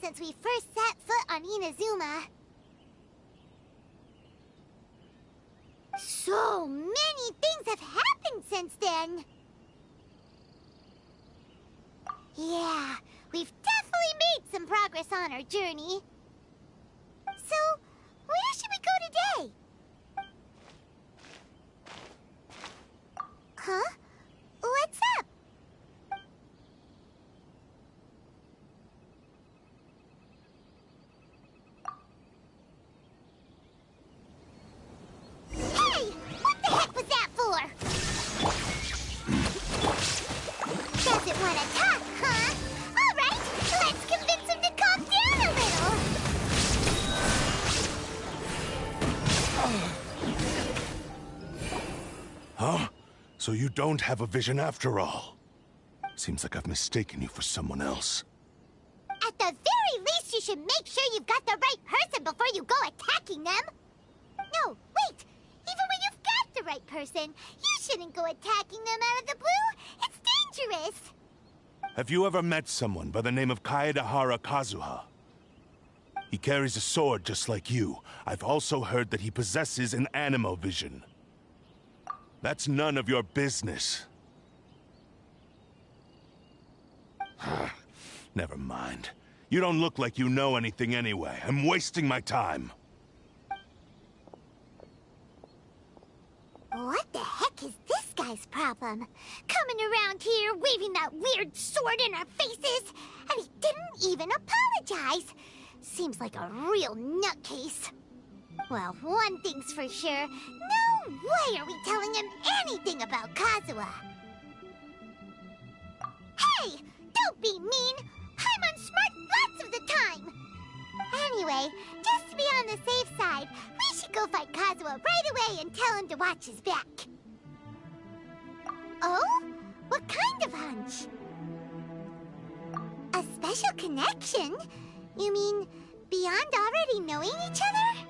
since we first set foot on Inazuma. So many things have happened since then. Yeah, we've definitely made some progress on our journey. So, where should we go today? Huh? What's up? Hey! What the heck was that for? Doesn't want to talk, huh? All right, let's convince him to calm down a little. Huh? So you don't have a vision after all? Seems like I've mistaken you for someone else. At the very least, you should make sure you've got the right person before you go attacking them. No, wait! Even when you've got the right person, you shouldn't go attacking them out of the blue. It's dangerous. Have you ever met someone by the name of Kaedehara Kazuha? He carries a sword just like you. I've also heard that he possesses an animo vision. That's none of your business. Never mind. You don't look like you know anything anyway. I'm wasting my time. What the heck is this guy's problem? Coming around here, waving that weird sword in our faces, and he didn't even apologize. Seems like a real nutcase. Well, one thing's for sure. No way are we telling him anything about Kazuha. Hey! Don't be mean! I'm unsmart lots of the time! Anyway, just to be on the safe side, we should go fight Kazuha right away and tell him to watch his back. Oh? What kind of hunch? A special connection? You mean beyond already knowing each other?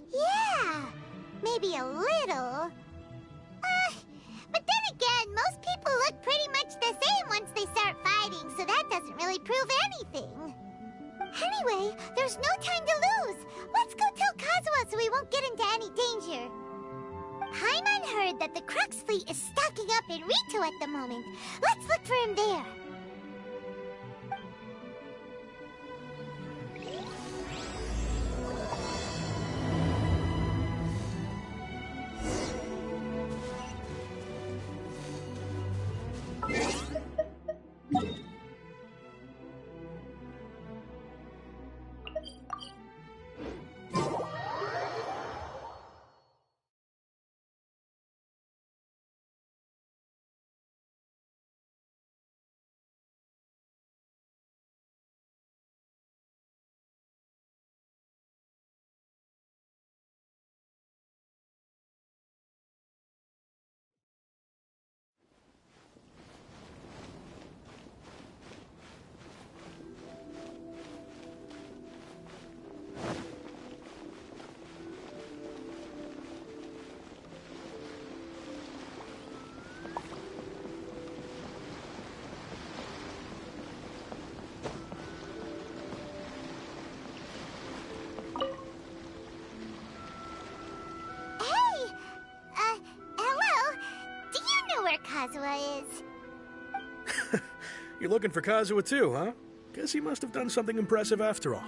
Yeah, maybe a little. But then again, most people look pretty much the same once they start fighting, so that doesn't really prove anything. Anyway, there's no time to lose. Let's go tell Kazuha so we won't get into any danger. Paimon heard that the Crux fleet is stocking up in Rito at the moment. Let's look for him there. Kazuha is. You're looking for Kazuha too, huh? Guess he must have done something impressive after all.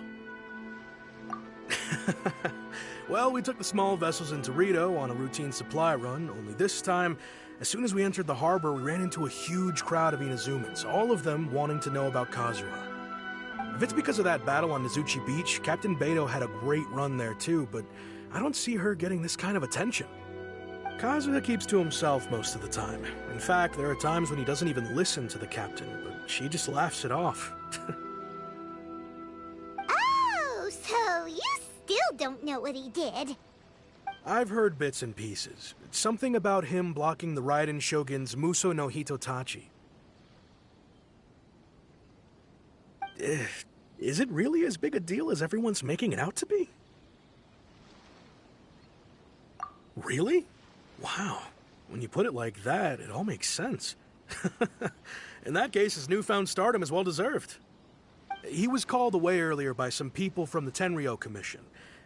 Well, we took the small vessels into Rito on a routine supply run, only this time, as soon as we entered the harbor, we ran into a huge crowd of Inazumans, all of them wanting to know about Kazuha. If it's because of that battle on Nizuchi Beach, Captain Beto had a great run there too, but I don't see her getting this kind of attention. Kazuha keeps to himself most of the time. In fact, there are times when he doesn't even listen to the captain, but she just laughs it off. Oh, so you still don't know what he did? I've heard bits and pieces. Something about him blocking the Raiden Shogun's Muso no Hitotachi. Is it really as big a deal as everyone's making it out to be? Really? Wow. When you put it like that, it all makes sense. In that case, his newfound stardom is well deserved. He was called away earlier by some people from the Tenryou Commission.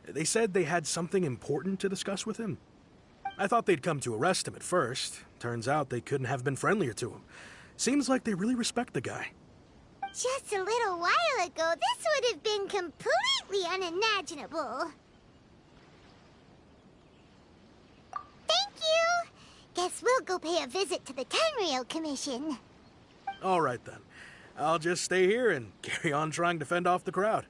They said they had something important to discuss with him. I thought they'd come to arrest him at first. Turns out they couldn't have been friendlier to him. Seems like they really respect the guy. Just a little while ago, this would have been completely unimaginable. Thank you! Guess we'll go pay a visit to the Tenryou Commission. All right then. I'll just stay here and carry on trying to fend off the crowd.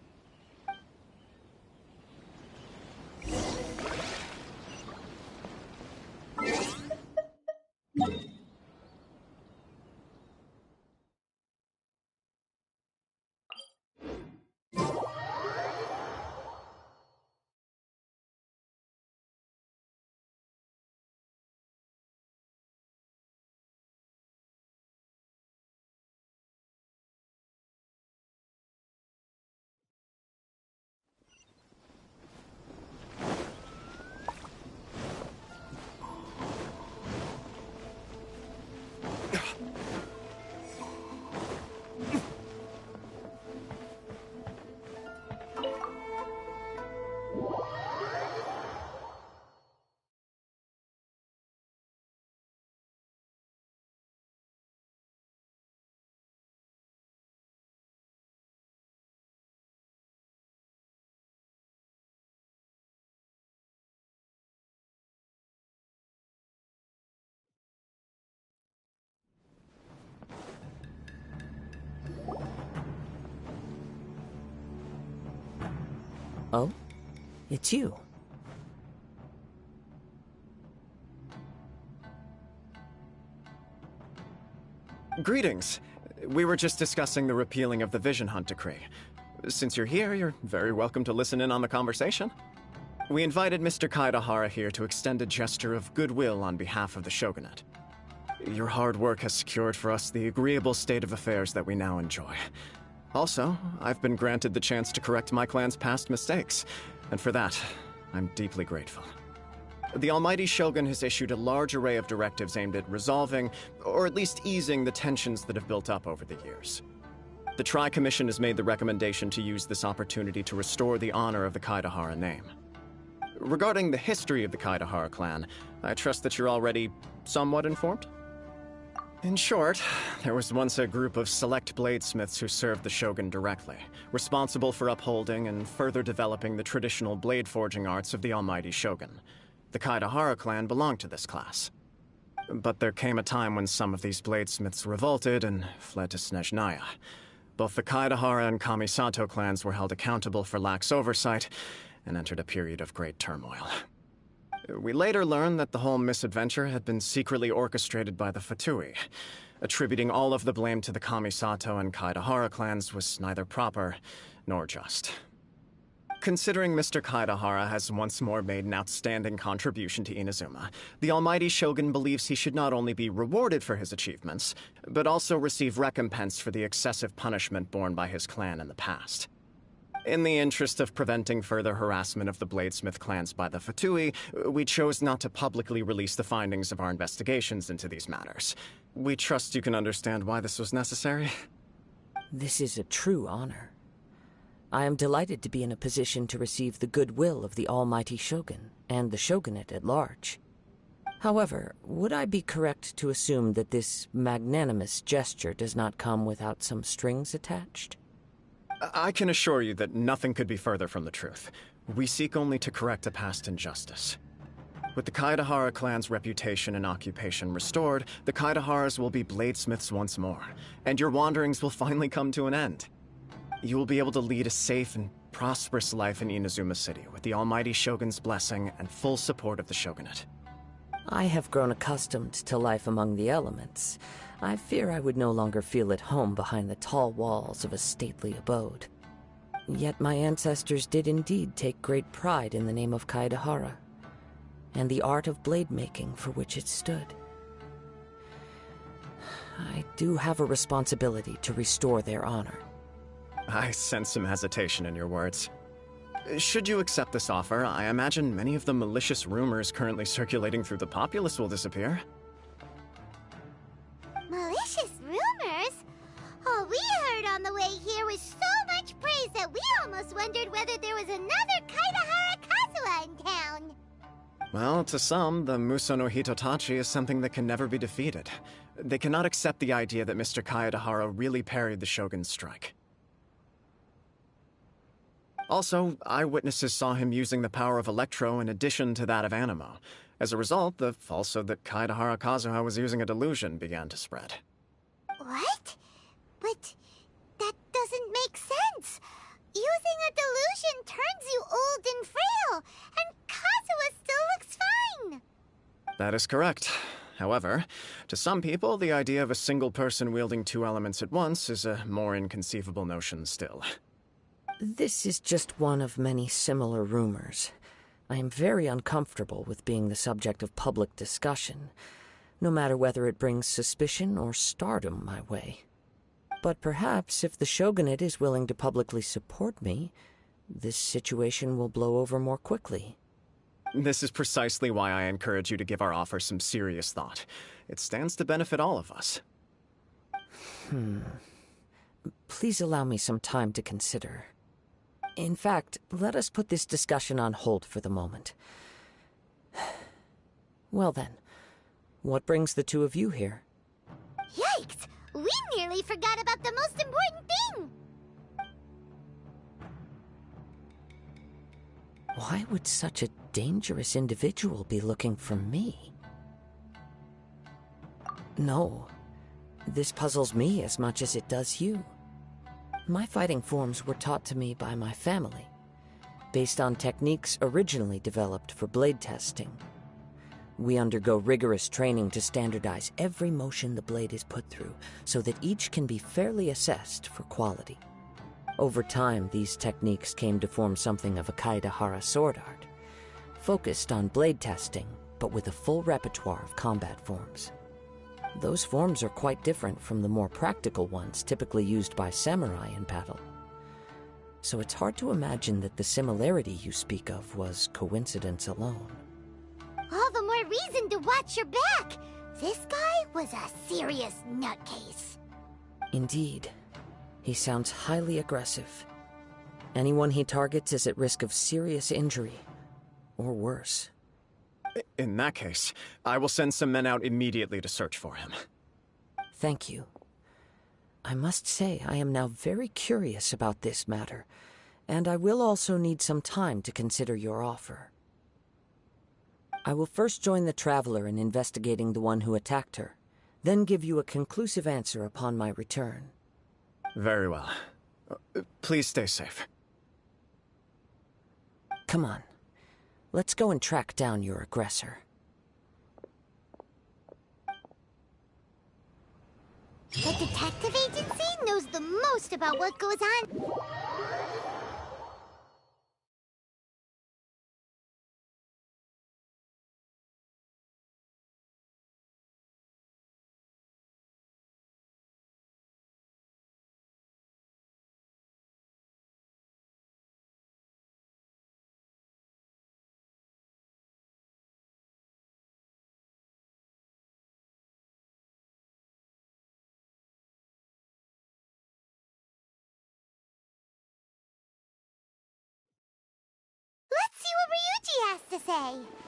Oh? It's you. Greetings. We were just discussing the repealing of the Vision Hunt decree. Since you're here, you're very welcome to listen in on the conversation. We invited Mr. Kaedehara here to extend a gesture of goodwill on behalf of the Shogunate. Your hard work has secured for us the agreeable state of affairs that we now enjoy. Also, I've been granted the chance to correct my clan's past mistakes, and for that, I'm deeply grateful. The Almighty Shogun has issued a large array of directives aimed at resolving, or at least easing, the tensions that have built up over the years. The Tri-Commission has made the recommendation to use this opportunity to restore the honor of the Kaedehara name. Regarding the history of the Kaedehara clan, I trust that you're already somewhat informed? In short, there was once a group of select bladesmiths who served the Shogun directly, responsible for upholding and further developing the traditional blade forging arts of the Almighty Shogun. The Kaedehara clan belonged to this class. But there came a time when some of these bladesmiths revolted and fled to Snezhnaya. Both the Kaedehara and Kamisato clans were held accountable for lax oversight and entered a period of great turmoil. We later learned that the whole misadventure had been secretly orchestrated by the Fatui. Attributing all of the blame to the Kamisato and Kaedehara clans was neither proper nor just. Considering Mr. Kaedehara has once more made an outstanding contribution to Inazuma, the Almighty Shogun believes he should not only be rewarded for his achievements, but also receive recompense for the excessive punishment borne by his clan in the past. In the interest of preventing further harassment of the Bladesmith clans by the Fatui, we chose not to publicly release the findings of our investigations into these matters. We trust you can understand why this was necessary. This is a true honor. I am delighted to be in a position to receive the goodwill of the Almighty Shogun and the Shogunate at large. However, would I be correct to assume that this magnanimous gesture does not come without some strings attached? I can assure you that nothing could be further from the truth. We seek only to correct a past injustice. With the Kaedehara clan's reputation and occupation restored, the Kaedeharas will be bladesmiths once more, and your wanderings will finally come to an end. You will be able to lead a safe and prosperous life in Inazuma City with the Almighty Shogun's blessing and full support of the Shogunate. I have grown accustomed to life among the elements. I fear I would no longer feel at home behind the tall walls of a stately abode. Yet my ancestors did indeed take great pride in the name of Kaedehara, and the art of blade making for which it stood. I do have a responsibility to restore their honor. I sense some hesitation in your words. Should you accept this offer, I imagine many of the malicious rumors currently circulating through the populace will disappear. Malicious just wondered whether there was another Kaedehara Kazuha in town. Well, to some, the Muso no Hitotachi is something that can never be defeated. They cannot accept the idea that Mr. Kaedehara really parried the Shogun's strike. Also, eyewitnesses saw him using the power of Electro in addition to that of Animo. As a result, the falsehood that Kaedehara Kazuha was using a delusion began to spread. What? But that doesn't make sense. Using a delusion turns you old and frail, and Kazuha still looks fine. That is correct. However, to some people, the idea of a single person wielding two elements at once is a more inconceivable notion still. This is just one of many similar rumors. I am very uncomfortable with being the subject of public discussion, no matter whether it brings suspicion or stardom my way. But perhaps if the Shogunate is willing to publicly support me, this situation will blow over more quickly. This is precisely why I encourage you to give our offer some serious thought. It stands to benefit all of us. Please allow me some time to consider. In fact, let us put this discussion on hold for the moment. Well then, what brings the two of you here? Yikes! We nearly forgot about the most important thing! Why would such a dangerous individual be looking for me? No, this puzzles me as much as it does you. My fighting forms were taught to me by my family, based on techniques originally developed for blade testing. We undergo rigorous training to standardize every motion the blade is put through, so that each can be fairly assessed for quality. Over time, these techniques came to form something of a Kaedehara sword art, focused on blade testing, but with a full repertoire of combat forms. Those forms are quite different from the more practical ones typically used by samurai in battle. So it's hard to imagine that the similarity you speak of was coincidence alone. All the more reason to watch your back! This guy was a serious nutcase. Indeed. He sounds highly aggressive. Anyone he targets is at risk of serious injury, or worse. In that case, I will send some men out immediately to search for him. Thank you. I must say I am now very curious about this matter, and I will also need some time to consider your offer. I will first join the Traveler in investigating the one who attacked her, then give you a conclusive answer upon my return. Very well. Please stay safe. Come on. Let's go and track down your aggressor. The detective agency knows the most about what goes on. Let's see what Ryuji has to say.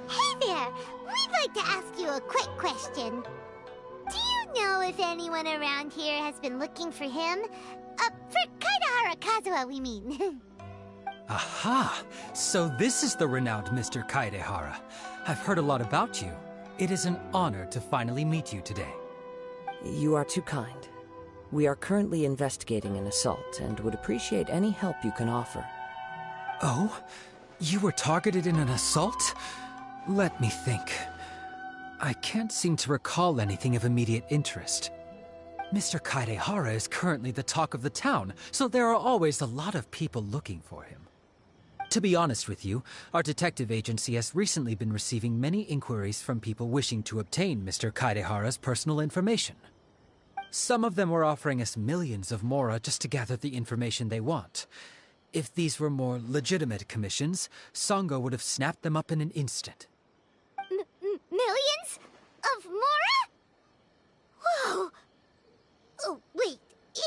Hey there! We'd like to ask you a quick question. Do you know if anyone around here has been looking for him? For Kaedehara Kazuha, we mean. Aha! So this is the renowned Mr. Kaedehara. I've heard a lot about you. It is an honor to finally meet you today. You are too kind. We are currently investigating an assault and would appreciate any help you can offer. Oh? You were targeted in an assault? Let me think. I can't seem to recall anything of immediate interest. Mr. Kaedehara is currently the talk of the town, so there are always a lot of people looking for him. To be honest with you, our detective agency has recently been receiving many inquiries from people wishing to obtain Mr. Kaedehara's personal information. Some of them were offering us millions of mora just to gather the information they want. If these were more legitimate commissions, Sango would have snapped them up in an instant. Millions? Of mora? Whoa! Oh, wait,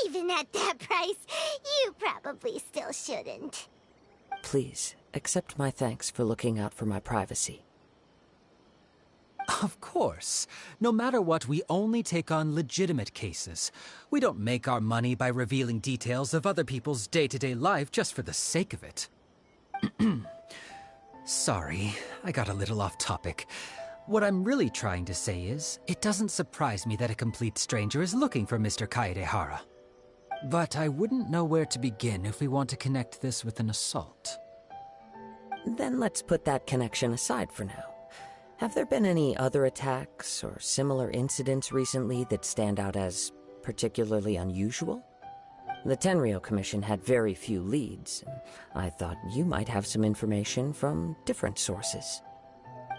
even at that price, you probably still shouldn't. Please, accept my thanks for looking out for my privacy. Of course. No matter what, we only take on legitimate cases. We don't make our money by revealing details of other people's day-to-day life just for the sake of it. Sorry, I got a little off topic. What I'm really trying to say is, it doesn't surprise me that a complete stranger is looking for Mr. Kaedehara. But I wouldn't know where to begin if we want to connect this with an assault. Then let's put that connection aside for now. Have there been any other attacks or similar incidents recently that stand out as particularly unusual? The Tenryou Commission had very few leads, and I thought you might have some information from different sources.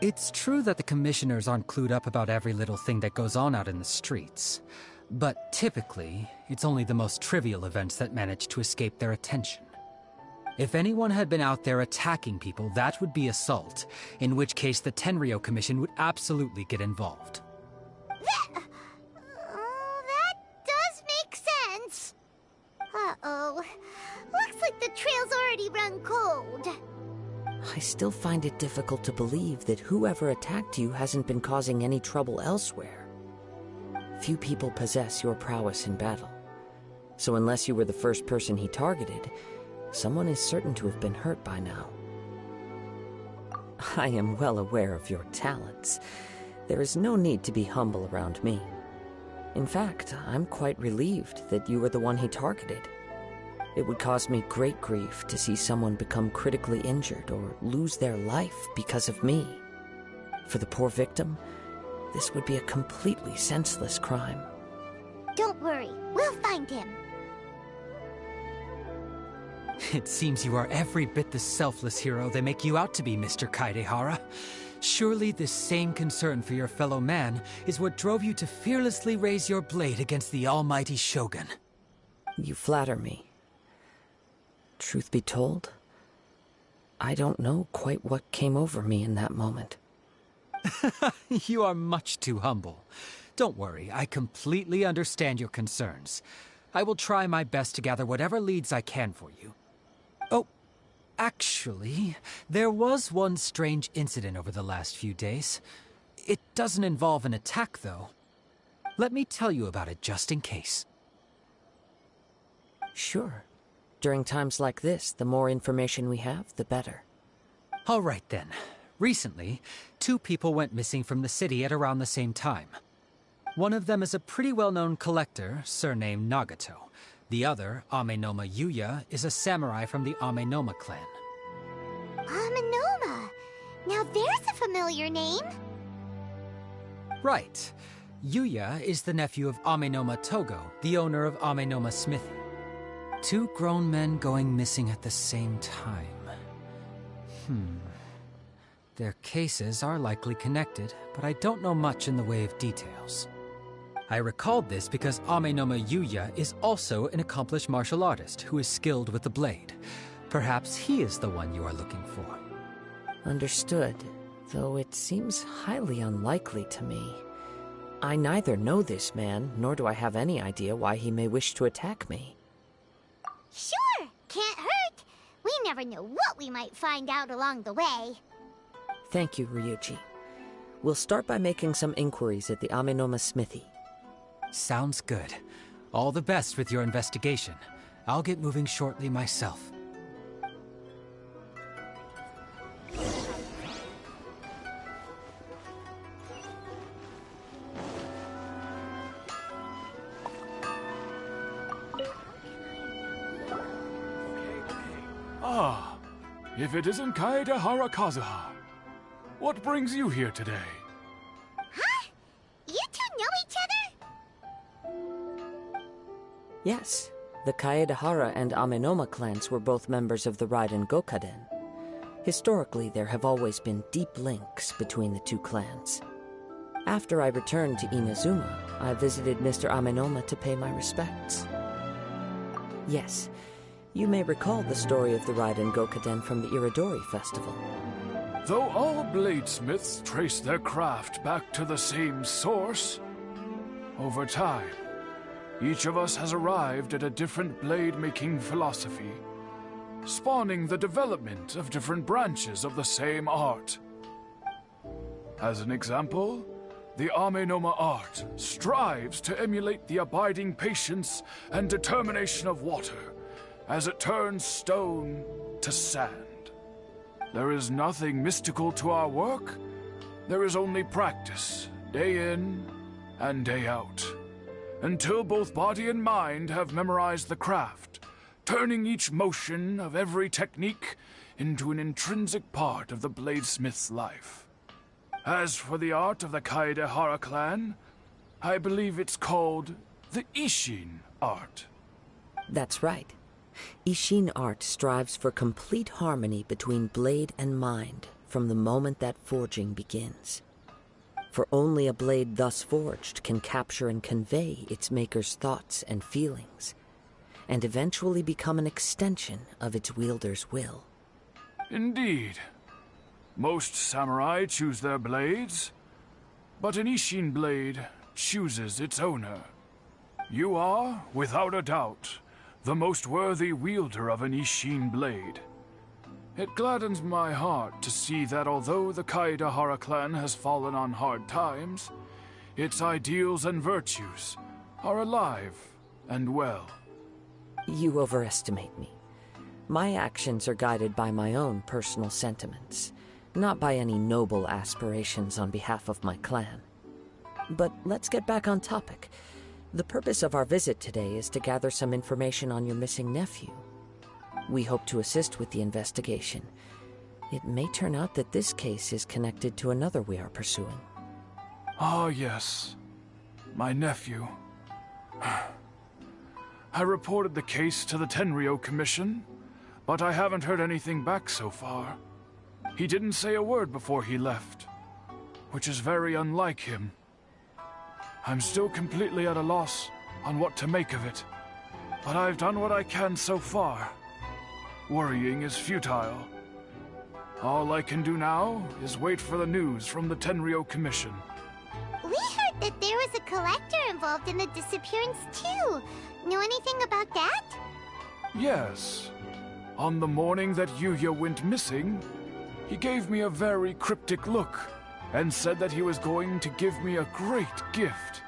It's true that the commissioners aren't clued up about every little thing that goes on out in the streets. But typically, it's only the most trivial events that manage to escape their attention. If anyone had been out there attacking people, that would be assault, in which case the Tenryou Commission would absolutely get involved. That does make sense. Uh-oh. Looks like the trail's already run cold. I still find it difficult to believe that whoever attacked you hasn't been causing any trouble elsewhere. Few people possess your prowess in battle. So unless you were the first person he targeted, someone is certain to have been hurt by now. I am well aware of your talents. There is no need to be humble around me. In fact, I'm quite relieved that you were the one he targeted. It would cause me great grief to see someone become critically injured or lose their life because of me. For the poor victim, this would be a completely senseless crime. Don't worry, we'll find him. It seems you are every bit the selfless hero they make you out to be, Mr. Kaedehara. Surely this same concern for your fellow man is what drove you to fearlessly raise your blade against the almighty Shogun. You flatter me. Truth be told, I don't know quite what came over me in that moment. You are much too humble. Don't worry, I completely understand your concerns. I will try my best to gather whatever leads I can for you. Oh, actually, there was one strange incident over the last few days. It doesn't involve an attack, though. Let me tell you about it just in case. Sure. During times like this, the more information we have, the better. All right, then. Recently, 2 people went missing from the city at around the same time. One of them is a pretty well-known collector, surnamed Nagato. The other, Amenoma Yuya, is a samurai from the Amenoma clan. Amenoma! Now there's a familiar name. Right. Yuya is the nephew of Amenoma Togo, the owner of Amenoma Smithy. 2 grown men going missing at the same time. Their cases are likely connected, but I don't know much in the way of details. I recalled this because Amenoma Yuya is also an accomplished martial artist who is skilled with the blade. Perhaps he is the one you are looking for. Understood, though it seems highly unlikely to me. I neither know this man, nor do I have any idea why he may wish to attack me. Sure, can't hurt. We never know what we might find out along the way. Thank you, Ryuji. We'll start by making some inquiries at the Amenoma Smithy. Sounds good. All the best with your investigation. I'll get moving shortly myself. Ah, if it isn't Kaedehara Kazuha. What brings you here today? Huh? You two know each other? Yes, the Kaedehara and Amenoma clans were both members of the Raiden Gokaden. Historically, there have always been deep links between the two clans. After I returned to Inazuma, I visited Mr. Amenoma to pay my respects. Yes, you may recall the story of the Raiden Gokaden from the Iridori Festival. Though all bladesmiths trace their craft back to the same source, over time, each of us has arrived at a different blade-making philosophy, spawning the development of different branches of the same art. As an example, the Amenoma art strives to emulate the abiding patience and determination of water as it turns stone to sand. There is nothing mystical to our work. There is only practice, day in and day out, until both body and mind have memorized the craft, turning each motion of every technique into an intrinsic part of the bladesmith's life. As for the art of the Kaedehara clan, I believe it's called the Ishin art. That's right. Ishin art strives for complete harmony between blade and mind from the moment that forging begins. For only a blade thus forged can capture and convey its maker's thoughts and feelings, and eventually become an extension of its wielder's will. Indeed. Most samurai choose their blades, but an Ishin blade chooses its owner. You are, without a doubt, the most worthy wielder of an Ishin blade. It gladdens my heart to see that although the Kaedehara clan has fallen on hard times, its ideals and virtues are alive and well. You overestimate me. My actions are guided by my own personal sentiments, not by any noble aspirations on behalf of my clan. But let's get back on topic. The purpose of our visit today is to gather some information on your missing nephew. We hope to assist with the investigation. It may turn out that this case is connected to another we are pursuing. Ah, yes. My nephew. I reported the case to the Tenryo Commission, but I haven't heard anything back so far. He didn't say a word before he left, which is very unlike him. I'm still completely at a loss on what to make of it, but I've done what I can so far. Worrying is futile. All I can do now is wait for the news from the Tenryo Commission. We heard that there was a collector involved in the disappearance too. Know anything about that? Yes. On the morning that Yuya went missing, he gave me a very cryptic look and said that he was going to give me a great gift.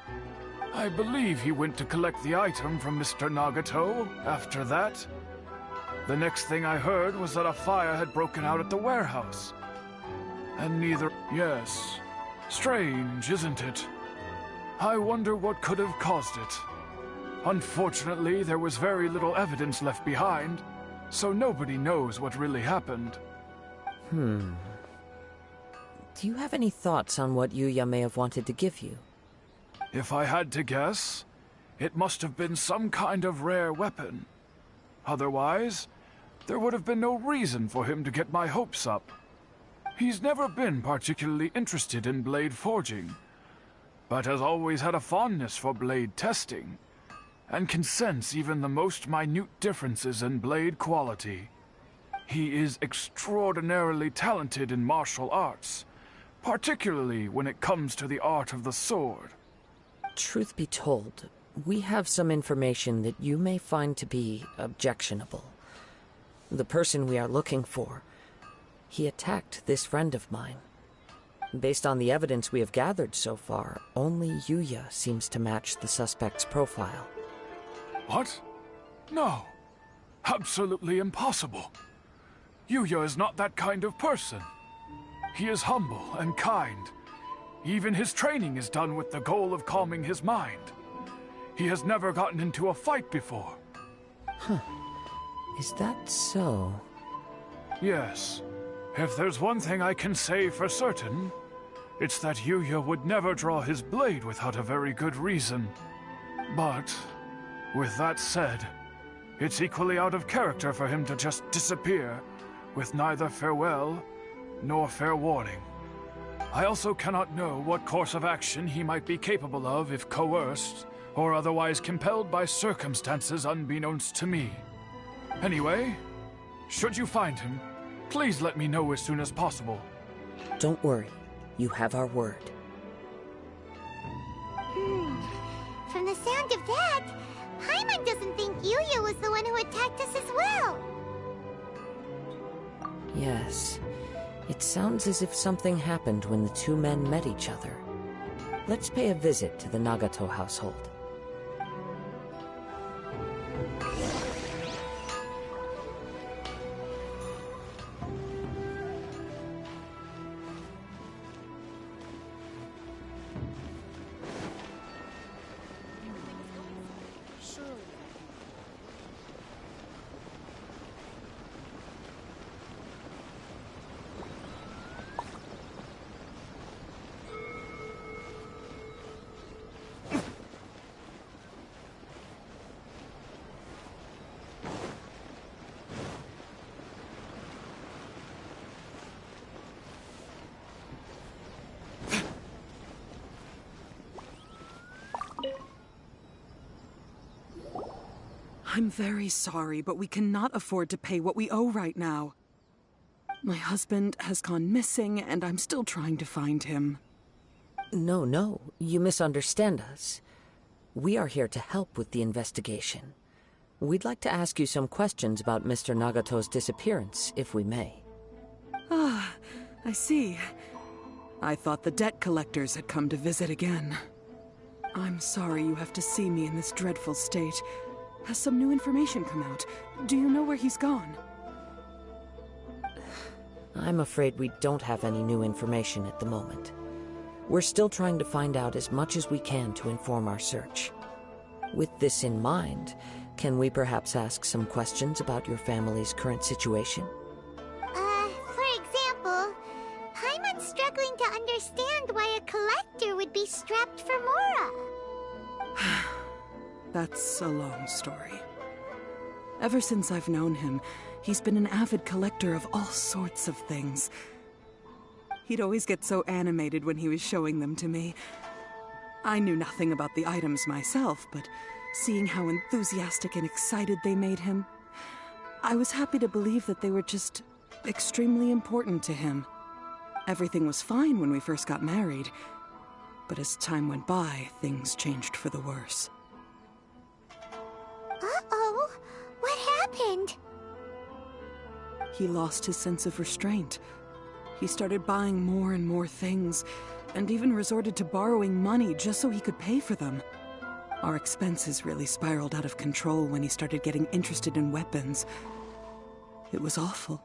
I believe he went to collect the item from Mr. Nagato after that. The next thing I heard was that a fire had broken out at the warehouse. And neither... Yes. Strange, isn't it? I wonder what could have caused it. Unfortunately, there was very little evidence left behind, so nobody knows what really happened. Do you have any thoughts on what Yuya may have wanted to give you? If I had to guess, it must have been some kind of rare weapon. Otherwise, there would have been no reason for him to get my hopes up. He's never been particularly interested in blade forging, but has always had a fondness for blade testing, and can sense even the most minute differences in blade quality. He is extraordinarily talented in martial arts, particularly when it comes to the art of the sword. Truth be told, we have some information that you may find to be objectionable. The person we are looking for, he attacked this friend of mine. Based on the evidence we have gathered so far, only Yuya seems to match the suspect's profile. What? No. Absolutely impossible. Yuya is not that kind of person. He is humble and kind. Even his training is done with the goal of calming his mind. He has never gotten into a fight before. Is that so? Yes. If there's one thing I can say for certain, it's that Yuya would never draw his blade without a very good reason. But, with that said, it's equally out of character for him to just disappear, with neither farewell nor fair warning. I also cannot know what course of action he might be capable of if coerced, or otherwise compelled by circumstances unbeknownst to me. Anyway, should you find him, please let me know as soon as possible. Don't worry. You have our word. From the sound of that, Paimon doesn't think Yuya was the one who attacked us as well. Yes. It sounds as if something happened when the two men met each other. Let's pay a visit to the Nagato household. I'm very sorry, but we cannot afford to pay what we owe right now. My husband has gone missing, and I'm still trying to find him. No, you misunderstand us. We are here to help with the investigation. We'd like to ask you some questions about Mr. Nagato's disappearance, if we may. Ah, I see. I thought the debt collectors had come to visit again. I'm sorry you have to see me in this dreadful state. Has some new information come out? Do you know where he's gone? I'm afraid we don't have any new information at the moment. We're still trying to find out as much as we can to inform our search. With this in mind, can we perhaps ask some questions about your family's current situation? For example, Paimon's struggling to understand why a collector would be strapped for Mora. That's a long story. Ever since I've known him, he's been an avid collector of all sorts of things. He'd always get so animated when he was showing them to me. I knew nothing about the items myself, but seeing how enthusiastic and excited they made him, I was happy to believe that they were just extremely important to him. Everything was fine when we first got married, but as time went by, things changed for the worse. Uh-oh, what happened? He lost his sense of restraint. He started buying more and more things, and even resorted to borrowing money just so he could pay for them. Our expenses really spiraled out of control when he started getting interested in weapons. It was awful.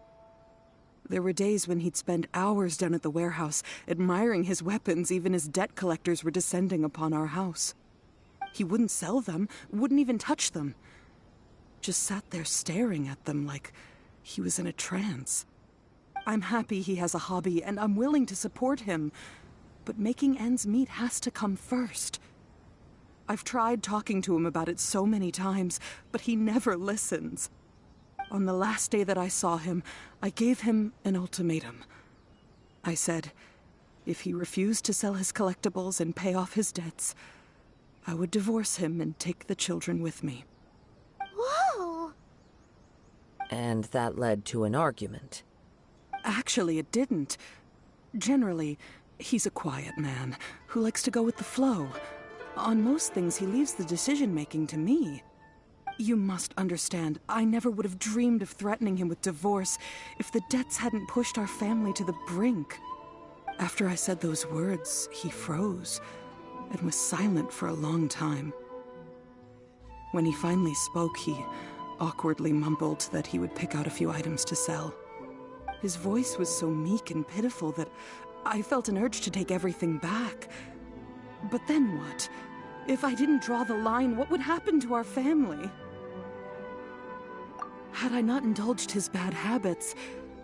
There were days when he'd spend hours down at the warehouse, admiring his weapons even as debt collectors were descending upon our house. He wouldn't sell them, wouldn't even touch them. Just sat there staring at them like he was in a trance. I'm happy he has a hobby, and I'm willing to support him. But making ends meet has to come first. I've tried talking to him about it so many times, but he never listens. On the last day that I saw him, I gave him an ultimatum. I said, if he refused to sell his collectibles and pay off his debts, I would divorce him and take the children with me. Whoa! And that led to an argument. Actually, it didn't. Generally, he's a quiet man who likes to go with the flow. On most things, he leaves the decision-making to me. You must understand, I never would have dreamed of threatening him with divorce if the debts hadn't pushed our family to the brink. After I said those words, he froze and was silent for a long time. When he finally spoke, he awkwardly mumbled that he would pick out a few items to sell. His voice was so meek and pitiful that I felt an urge to take everything back. But then what? If I didn't draw the line, what would happen to our family? Had I not indulged his bad habits,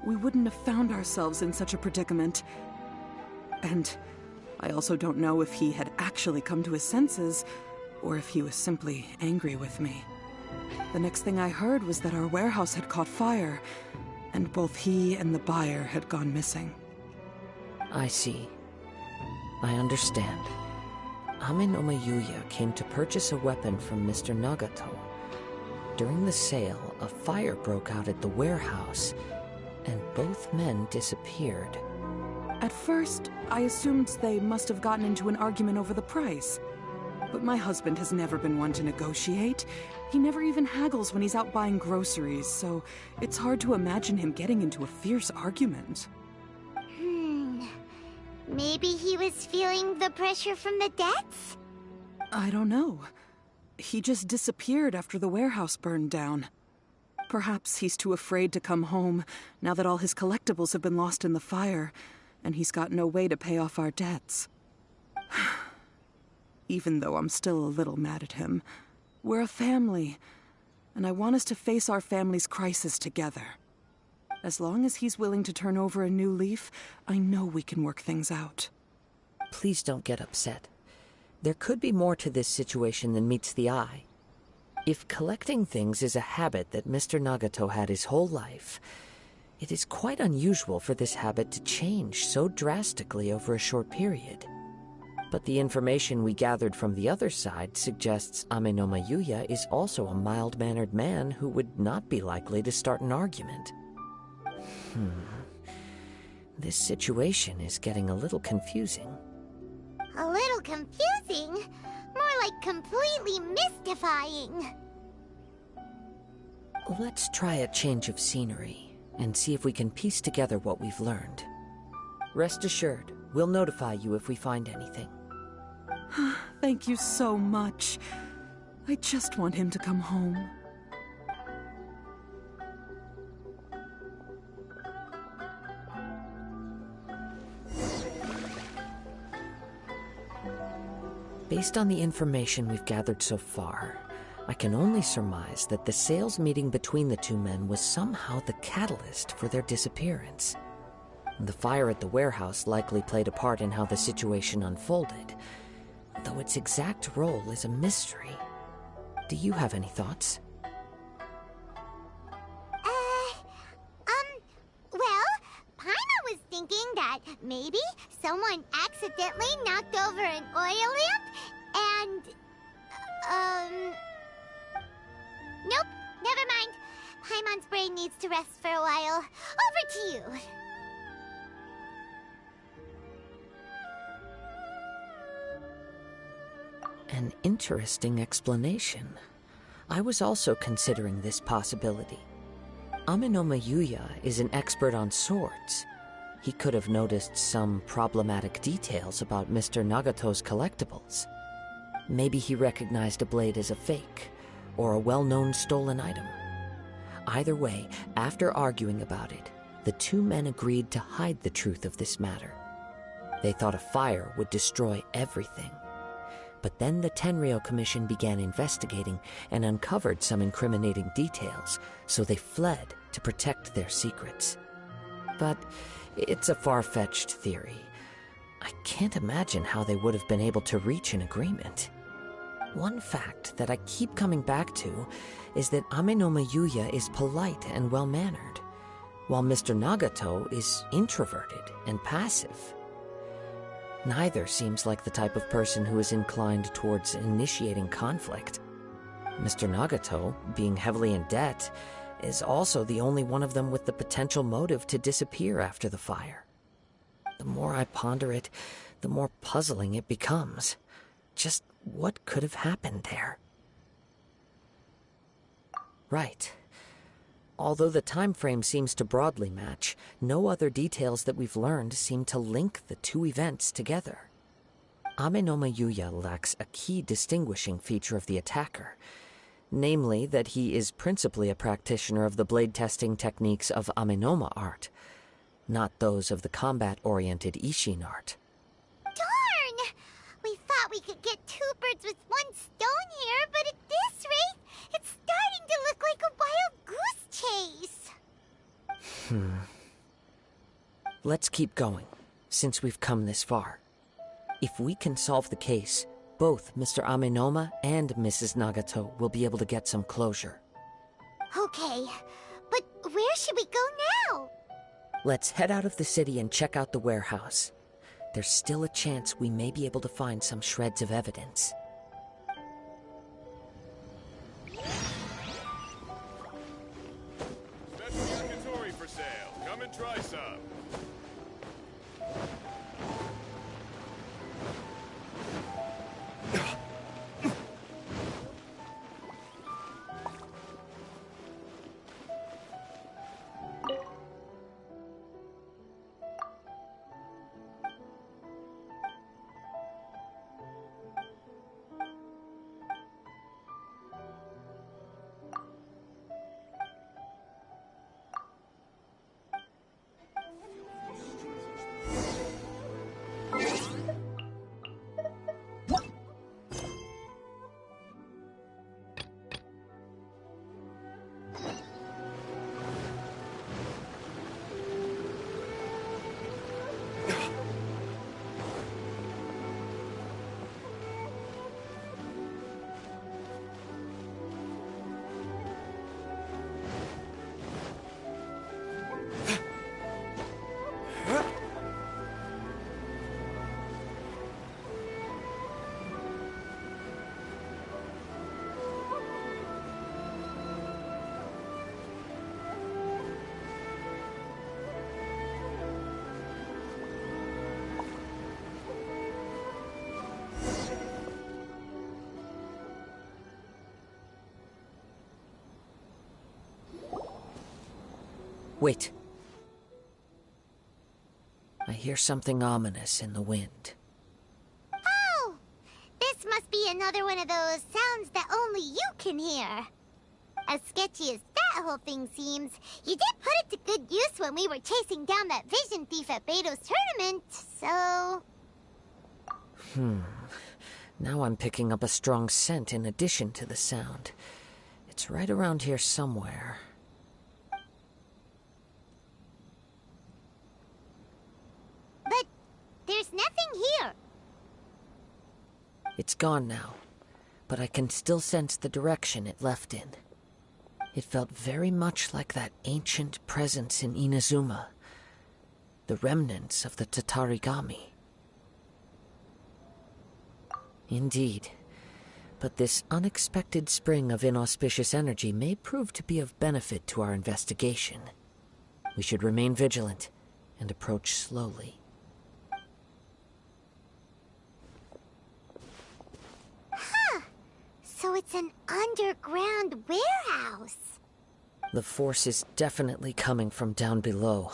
we wouldn't have found ourselves in such a predicament. And I also don't know if he had actually come to his senses, or if he was simply angry with me. The next thing I heard was that our warehouse had caught fire, and both he and the buyer had gone missing. I see. I understand. Ame no Mayuya came to purchase a weapon from Mr. Nagato. During the sale, a fire broke out at the warehouse, and both men disappeared. At first, I assumed they must have gotten into an argument over the price. But my husband has never been one to negotiate. He never even haggles when he's out buying groceries, so it's hard to imagine him getting into a fierce argument. Maybe he was feeling the pressure from the debts? I don't know. He just disappeared after the warehouse burned down. Perhaps he's too afraid to come home now that all his collectibles have been lost in the fire, and he's got no way to pay off our debts. Even though I'm still a little mad at him, we're a family, and I want us to face our family's crisis together. As long as he's willing to turn over a new leaf, I know we can work things out. Please don't get upset. There could be more to this situation than meets the eye. If collecting things is a habit that Mr. Nagato had his whole life, it is quite unusual for this habit to change so drastically over a short period. But the information we gathered from the other side suggests Ame no Mayuya is also a mild-mannered man who would not be likely to start an argument. This situation is getting a little confusing. A little confusing? More like completely mystifying. Let's try a change of scenery and see if we can piece together what we've learned. Rest assured, we'll notify you if we find anything. Thank you so much. I just want him to come home. Based on the information we've gathered so far, I can only surmise that the sales meeting between the two men was somehow the catalyst for their disappearance. The fire at the warehouse likely played a part in how the situation unfolded, though its exact role is a mystery. Do you have any thoughts? Well, Paimon was thinking that maybe someone accidentally knocked over an oil lamp and, nope, never mind. Paimon's brain needs to rest for a while. Over to you. An interesting explanation. I was also considering this possibility. Ame no Mayuya is an expert on swords. He could have noticed some problematic details about Mr. Nagato's collectibles. Maybe he recognized a blade as a fake, or a well-known stolen item. Either way, after arguing about it, the two men agreed to hide the truth of this matter. They thought a fire would destroy everything. But then the Tenryou Commission began investigating and uncovered some incriminating details, so they fled to protect their secrets. But it's a far-fetched theory. I can't imagine how they would have been able to reach an agreement. One fact that I keep coming back to is that Ame no Mayuya is polite and well-mannered, while Mr. Nagato is introverted and passive. Neither seems like the type of person who is inclined towards initiating conflict. Mr. Nagato, being heavily in debt, is also the only one of them with the potential motive to disappear after the fire. The more I ponder it, the more puzzling it becomes. Just what could have happened there? Right. Although the time frame seems to broadly match, no other details that we've learned seem to link the two events together. Ame no Mayuya lacks a key distinguishing feature of the attacker, Namely, that he is principally a practitioner of the blade testing techniques of Amenoma art, not those of the combat-oriented Ishin art. Darn! We thought we could get two birds with one stone here, but at this rate, it's starting to look like a wild goose chase. Let's keep going, since we've come this far. If we can solve the case, both Mr. Amenoma and Mrs. Nagato will be able to get some closure. Okay, but where should we go now? Let's head out of the city and check out the warehouse. There's still a chance we may be able to find some shreds of evidence. Special yakitori for sale. Come and try some. Wait. I hear something ominous in the wind. Oh! This must be another one of those sounds that only you can hear. As sketchy as that whole thing seems, you did put it to good use when we were chasing down that vision thief at Beto's tournament, so... Now I'm picking up a strong scent in addition to the sound. It's right around here somewhere. But there's nothing here. It's gone now, but I can still sense the direction it left in. It felt very much like that ancient presence in Inazuma, the remnants of the Tatarigami. Indeed, but this unexpected spring of inauspicious energy may prove to be of benefit to our investigation. We should remain vigilant and approach slowly. So it's an underground warehouse. The force is definitely coming from down below.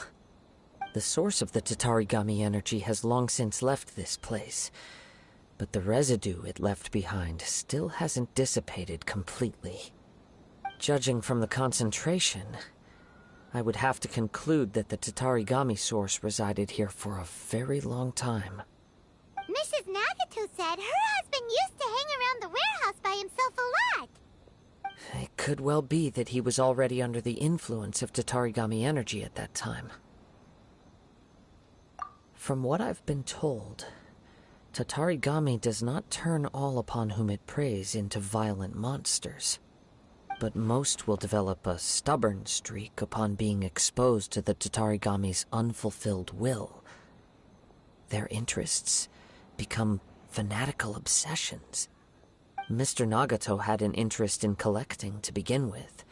The source of the Tatarigami energy has long since left this place, but the residue it left behind still hasn't dissipated completely. Judging from the concentration, I would have to conclude that the Tatarigami source resided here for a very long time. Mrs. Nagato said her husband used to hang around the warehouse by himself a lot. It could well be that he was already under the influence of Tatarigami energy at that time. From what I've been told, Tatarigami does not turn all upon whom it preys into violent monsters, but most will develop a stubborn streak upon being exposed to the Tatarigami's unfulfilled will. Their interests become fanatical obsessions. Mr. Nagato had an interest in collecting to begin with.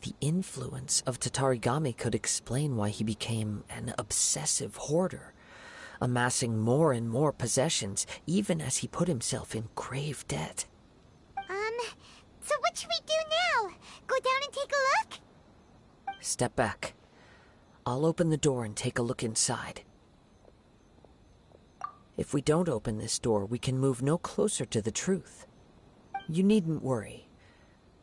The influence of Tatarigami could explain why he became an obsessive hoarder, amassing more and more possessions, even as he put himself in grave debt. So what should we do now? Go down and take a look? Step back. I'll open the door and take a look inside. If we don't open this door, we can move no closer to the truth. You needn't worry.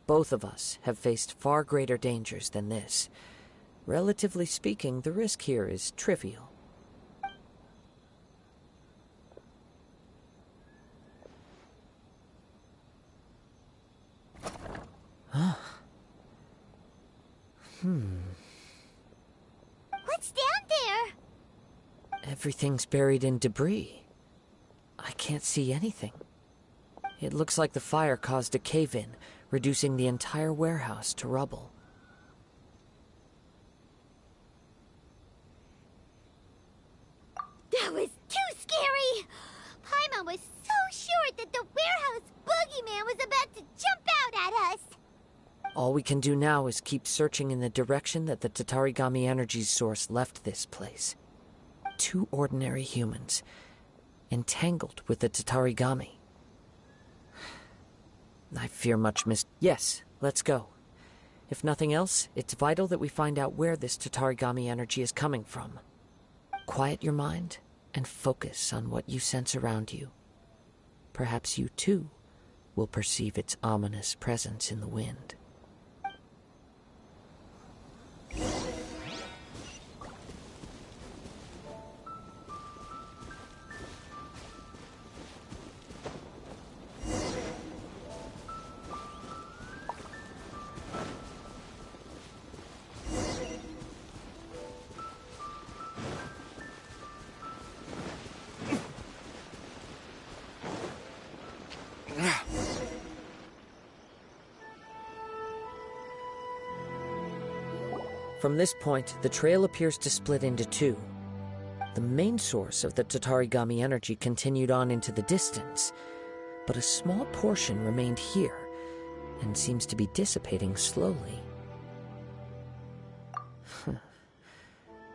Both of us have faced far greater dangers than this. Relatively speaking, the risk here is trivial. What's down there? Everything's buried in debris. I can't see anything. It looks like the fire caused a cave-in, reducing the entire warehouse to rubble. That was too scary! Paimon was so sure that the warehouse boogeyman was about to jump out at us! All we can do now is keep searching in the direction that the Tatarigami energy source left this place. 2 ordinary humans, entangled with the Tatarigami. I fear much Yes, let's go. If nothing else, it's vital that we find out where this Tatarigami energy is coming from. Quiet your mind and focus on what you sense around you. Perhaps you, too, will perceive its ominous presence in the wind. From this point, the trail appears to split into 2. The main source of the Tatarigami energy continued on into the distance, but a small portion remained here and seems to be dissipating slowly.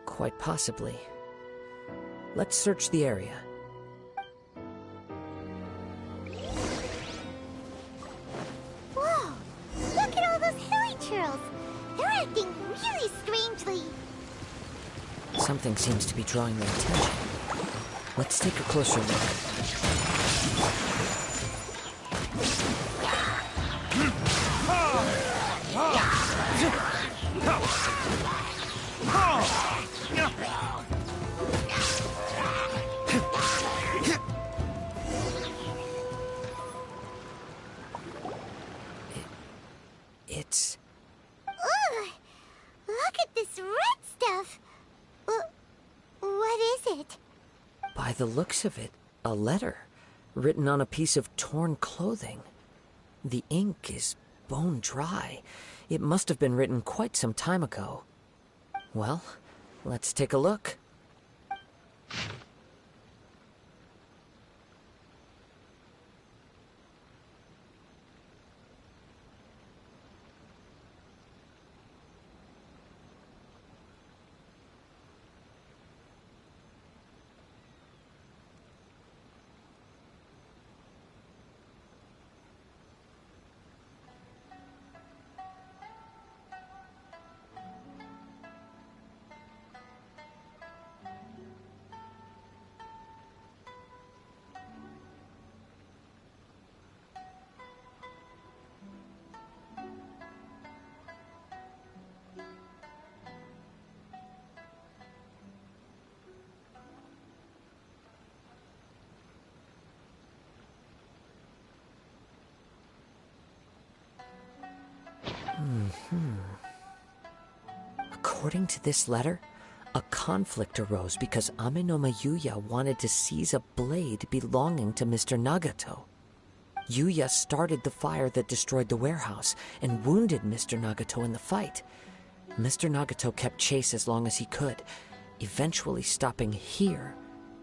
Quite possibly. Let's search the area. Whoa! Look at all those hilly churls! They're acting really strangely. Something seems to be drawing their attention. Let's take a closer look. It's... Ugh! Look at this red stuff! What is it? By the looks of it, a letter, written on a piece of torn clothing. The ink is bone dry. It must have been written quite some time ago. Well, let's take a look. According to this letter, a conflict arose because Amenoma Yuya wanted to seize a blade belonging to Mr. Nagato. Yuya started the fire that destroyed the warehouse and wounded Mr. Nagato in the fight. Mr. Nagato kept chase as long as he could, eventually stopping here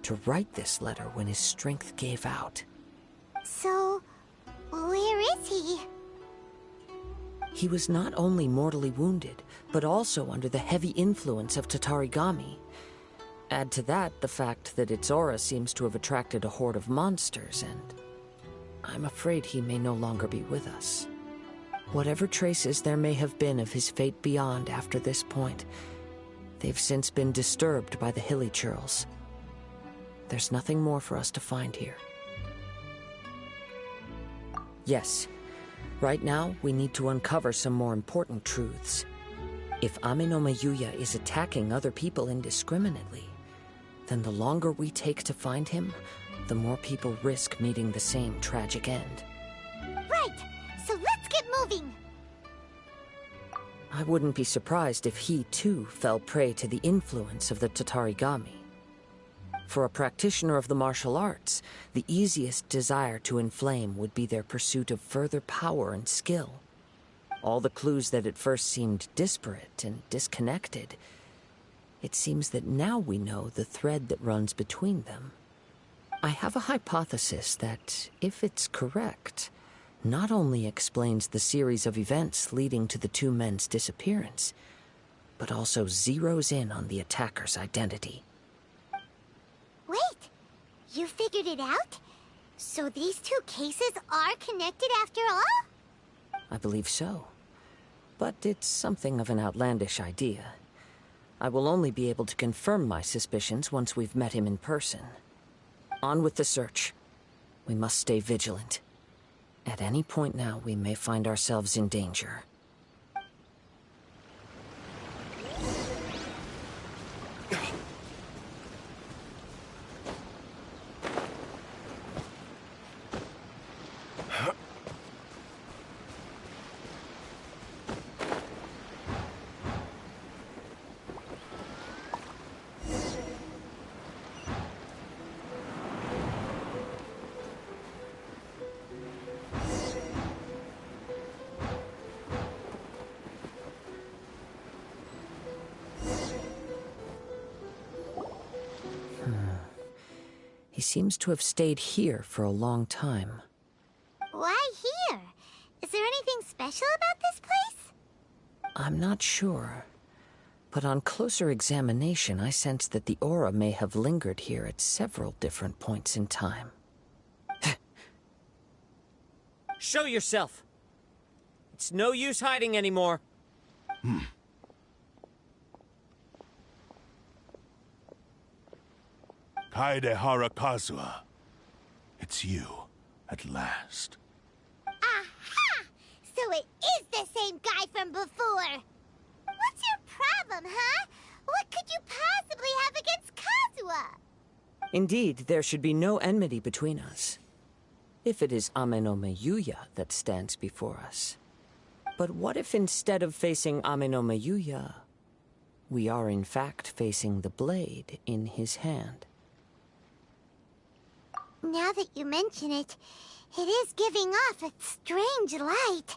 to write this letter when his strength gave out. So, where is he? He was not only mortally wounded, but also under the heavy influence of Tatarigami. Add to that the fact that its aura seems to have attracted a horde of monsters, and I'm afraid he may no longer be with us. Whatever traces there may have been of his fate beyond after this point, they've since been disturbed by the hilly churls. There's nothing more for us to find here. Yes, Right now, we need to uncover some more important truths. If Ame no Mayuya is attacking other people indiscriminately, then the longer we take to find him, the more people risk meeting the same tragic end. Right! So let's get moving! I wouldn't be surprised if he, too, fell prey to the influence of the Tatarigami. For a practitioner of the martial arts, the easiest desire to inflame would be their pursuit of further power and skill. All the clues that at first seemed disparate and disconnected, it seems that now we know the thread that runs between them. I have a hypothesis that, if it's correct, not only explains the series of events leading to the two men's disappearance, but also zeroes in on the attacker's identity. Wait! You figured it out? So these two cases are connected after all? I believe so. But it's something of an outlandish idea. I will only be able to confirm my suspicions once we've met him in person. On with the search. We must stay vigilant. At any point now, we may find ourselves in danger. He seems to have stayed here for a long time. Why here? Is there anything special about this place? I'm not sure. But on closer examination, I sense that the aura may have lingered here at several different points in time. Show yourself! It's no use hiding anymore. Kaedehara Kazuha. It's you, at last. Aha! So it is the same guy from before! What's your problem, huh? What could you possibly have against Kazuha? Indeed, there should be no enmity between us. If it is Ame no Mayuya that stands before us. But what if instead of facing Ame no Mayuya, we are in fact facing the blade in his hand? Now that you mention it, it is giving off a strange light.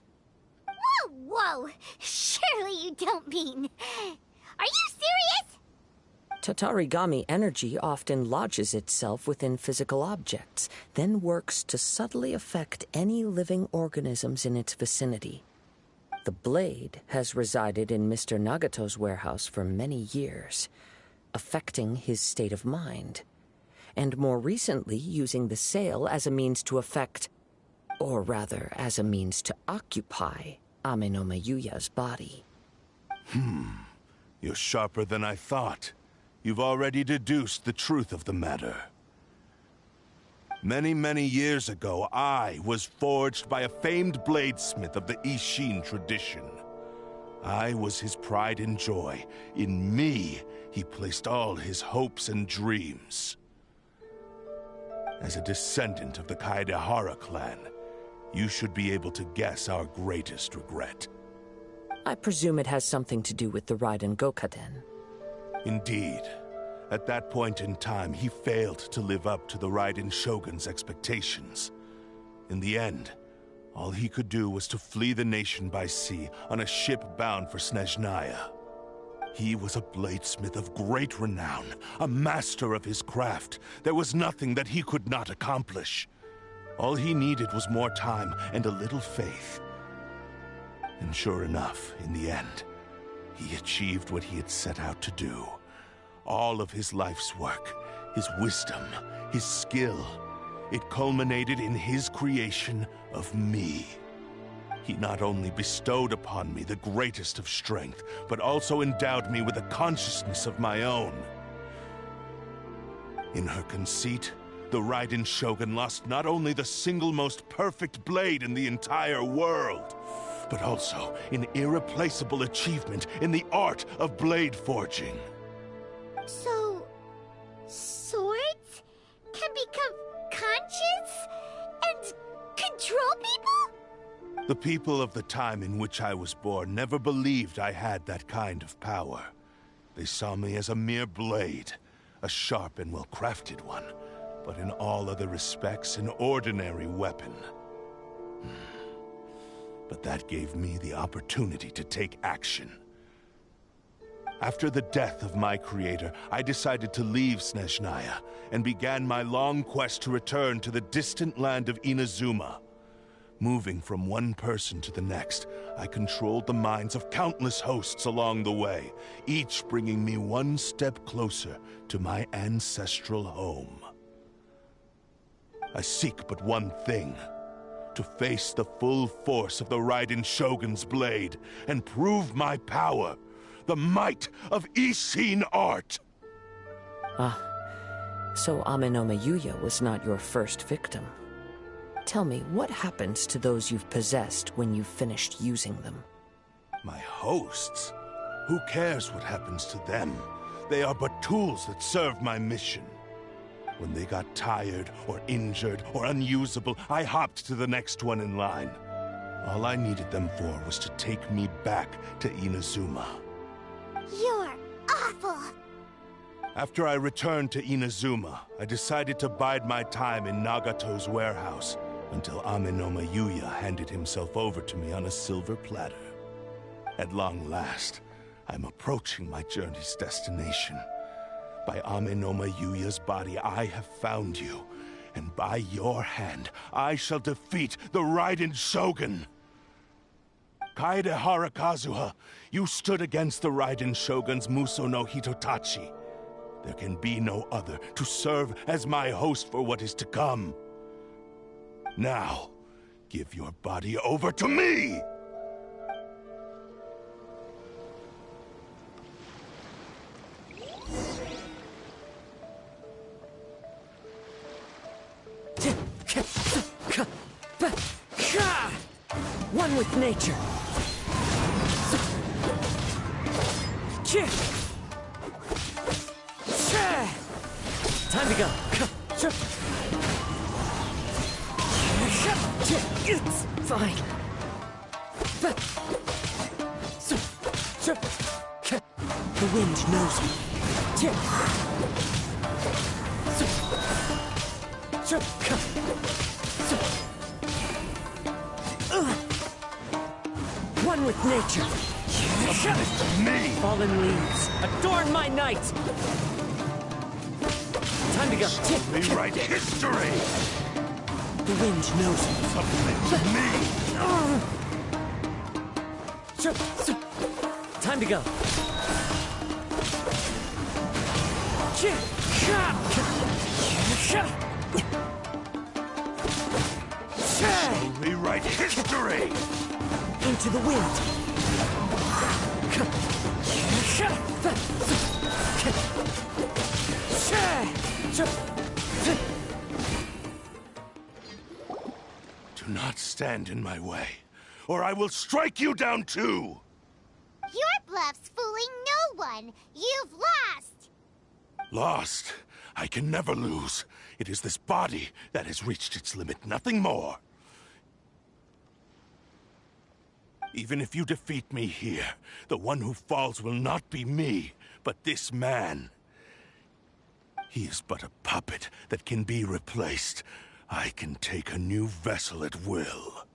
Whoa, whoa! Surely you don't mean... Are you serious? Tatarigami energy often lodges itself within physical objects, then works to subtly affect any living organisms in its vicinity. The blade has resided in Mr. Nagato's warehouse for many years, affecting his state of mind, and more recently using the sale as a means to affect, or rather as a means to occupy, Ame no Mayuya's body. You're sharper than I thought. You've already deduced the truth of the matter. Many, many years ago, I was forged by a famed bladesmith of the Ishin tradition. I was his pride and joy. In me, he placed all his hopes and dreams. As a descendant of the Kaedehara clan, you should be able to guess our greatest regret. I presume it has something to do with the Raiden Gokaden. Indeed. At that point in time, he failed to live up to the Raiden Shogun's expectations. In the end, all he could do was to flee the nation by sea on a ship bound for Snezhnaya. He was a bladesmith of great renown, a master of his craft. There was nothing that he could not accomplish. All he needed was more time and a little faith. And sure enough, in the end, he achieved what he had set out to do. All of his life's work, his wisdom, his skill, it culminated in his creation of me. He not only bestowed upon me the greatest of strength, but also endowed me with a consciousness of my own. In her conceit, the Raiden Shogun lost not only the single most perfect blade in the entire world, but also an irreplaceable achievement in the art of blade forging. So, swords can become conscious and control people? The people of the time in which I was born never believed I had that kind of power. They saw me as a mere blade, a sharp and well-crafted one, but in all other respects an ordinary weapon. But that gave me the opportunity to take action. After the death of my creator, I decided to leave Snezhnaya and began my long quest to return to the distant land of Inazuma. Moving from one person to the next, I controlled the minds of countless hosts along the way, each bringing me one step closer to my ancestral home. I seek but one thing: to face the full force of the Raiden Shogun's blade and prove my power, the might of Ishin art. So Amenoma Yuya was not your first victim. Tell me, what happens to those you've possessed when you've finished using them? My hosts? Who cares what happens to them? They are but tools that serve my mission. When they got tired, or injured, or unusable, I hopped to the next one in line. All I needed them for was to take me back to Inazuma. You're awful! After I returned to Inazuma, I decided to bide my time in Nagato's warehouse until Amenoma Yuya handed himself over to me on a silver platter. At long last, I'm approaching my journey's destination. By Amenoma Yuya's body, I have found you, and by your hand, I shall defeat the Raiden Shogun! Kaedehara Kazuha, you stood against the Raiden Shogun's Muso no Hitotachi. There can be no other to serve as my host for what is to come. Now, give your body over to me! One with nature. Time to go. It's fine. The wind knows me. One with nature. Me! Fallen leaves, adorn my night! Time to go. Rewrite history! The wind knows me. Time to go. Rewrite history! Into the wind. Do not stand in my way, or I will strike you down too! Your bluff's fooling no one! You've lost! Lost? I can never lose. It is this body that has reached its limit, nothing more. Even if you defeat me here, the one who falls will not be me, but this man. He is but a puppet that can be replaced. I can take a new vessel at will.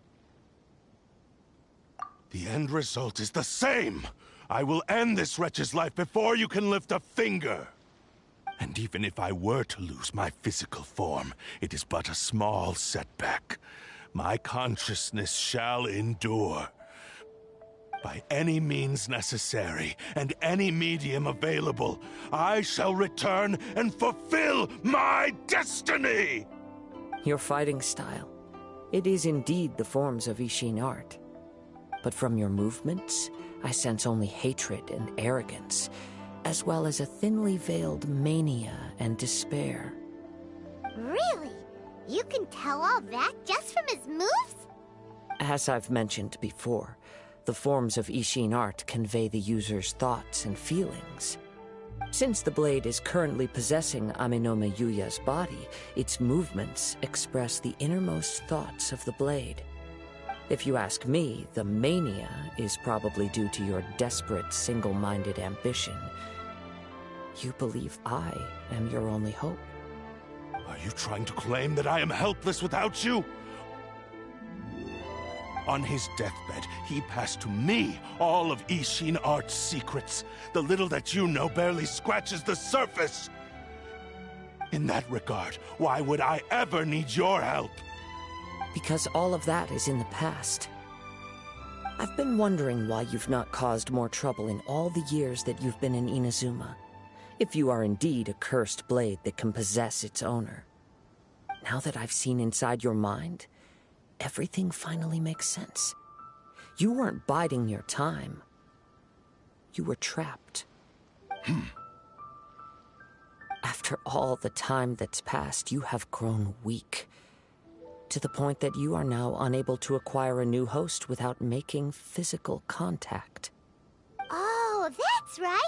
The end result is the same! I will end this wretch's life before you can lift a finger! And even if I were to lose my physical form, it is but a small setback. My consciousness shall endure. By any means necessary, and any medium available, I shall return and fulfill my destiny! Your fighting style. It is indeed the forms of Ishin art. But from your movements, I sense only hatred and arrogance, as well as a thinly veiled mania and despair. Really? You can tell all that just from his moves? As I've mentioned before, the forms of Ishin art convey the user's thoughts and feelings. Since the blade is currently possessing Aminome Yuya's body, its movements express the innermost thoughts of the blade. If you ask me, the mania is probably due to your desperate, single-minded ambition. You believe I am your only hope. Are you trying to claim that I am helpless without you? On his deathbed, he passed to me all of Ishin Art's secrets. The little that you know barely scratches the surface. In that regard, why would I ever need your help? Because all of that is in the past. I've been wondering why you've not caused more trouble in all the years that you've been in Inazuma. If you are indeed a cursed blade that can possess its owner. Now that I've seen inside your mind, everything finally makes sense. You weren't biding your time. You were trapped. After all the time that's passed, you have grown weak. To the point that you are now unable to acquire a new host without making physical contact. Oh, that's right.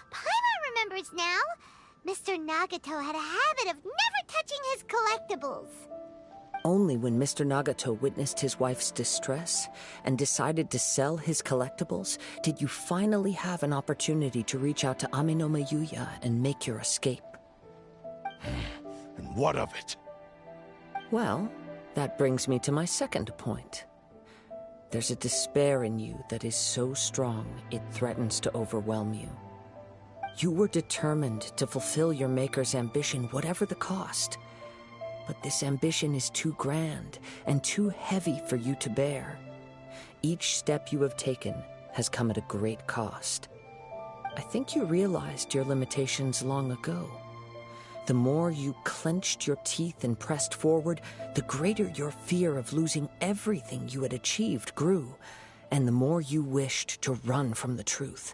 Paimon remembers now. Mr. Nagato had a habit of never touching his collectibles. Only when Mr. Nagato witnessed his wife's distress and decided to sell his collectibles did you finally have an opportunity to reach out to Aminome Yuya and make your escape. And what of it? Well, that brings me to my second point. There's a despair in you that is so strong it threatens to overwhelm you. You were determined to fulfill your maker's ambition, whatever the cost. But this ambition is too grand and too heavy for you to bear. Each step you have taken has come at a great cost. I think you realized your limitations long ago. The more you clenched your teeth and pressed forward, the greater your fear of losing everything you had achieved grew, and the more you wished to run from the truth.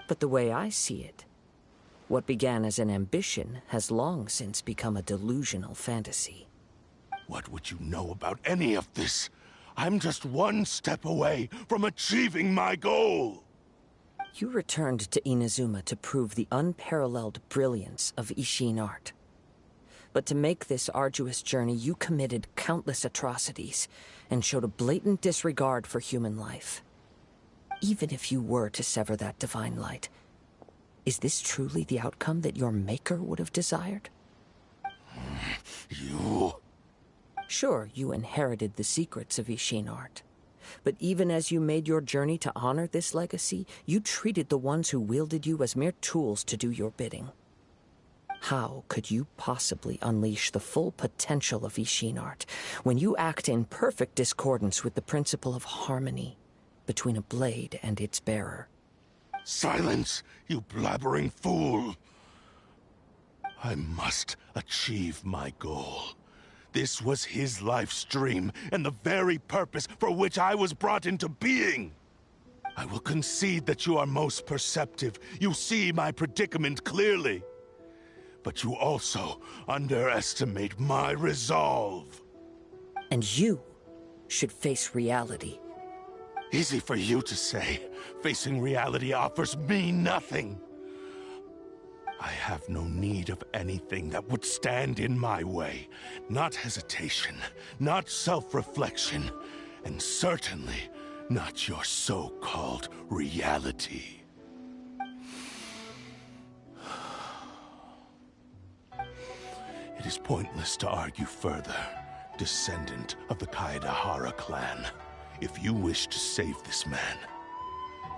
But the way I see it, what began as an ambition has long since become a delusional fantasy. What would you know about any of this? I'm just one step away from achieving my goal! You returned to Inazuma to prove the unparalleled brilliance of Ishin art. But to make this arduous journey, you committed countless atrocities and showed a blatant disregard for human life. Even if you were to sever that divine light, is this truly the outcome that your maker would have desired? You... Sure, you inherited the secrets of Ishin art. But even as you made your journey to honor this legacy, you treated the ones who wielded you as mere tools to do your bidding. How could you possibly unleash the full potential of Ishin art when you act in perfect discordance with the principle of harmony between a blade and its bearer? Silence, you blabbering fool! I must achieve my goal. This was his life's dream, and the very purpose for which I was brought into being. I will concede that you are most perceptive. You see my predicament clearly. But you also underestimate my resolve. And you should face reality. Easy for you to say. Facing reality offers me nothing. I have no need of anything that would stand in my way. Not hesitation, not self-reflection, and certainly not your so-called reality. It is pointless to argue further, descendant of the Kaedehara clan. If you wish to save this man,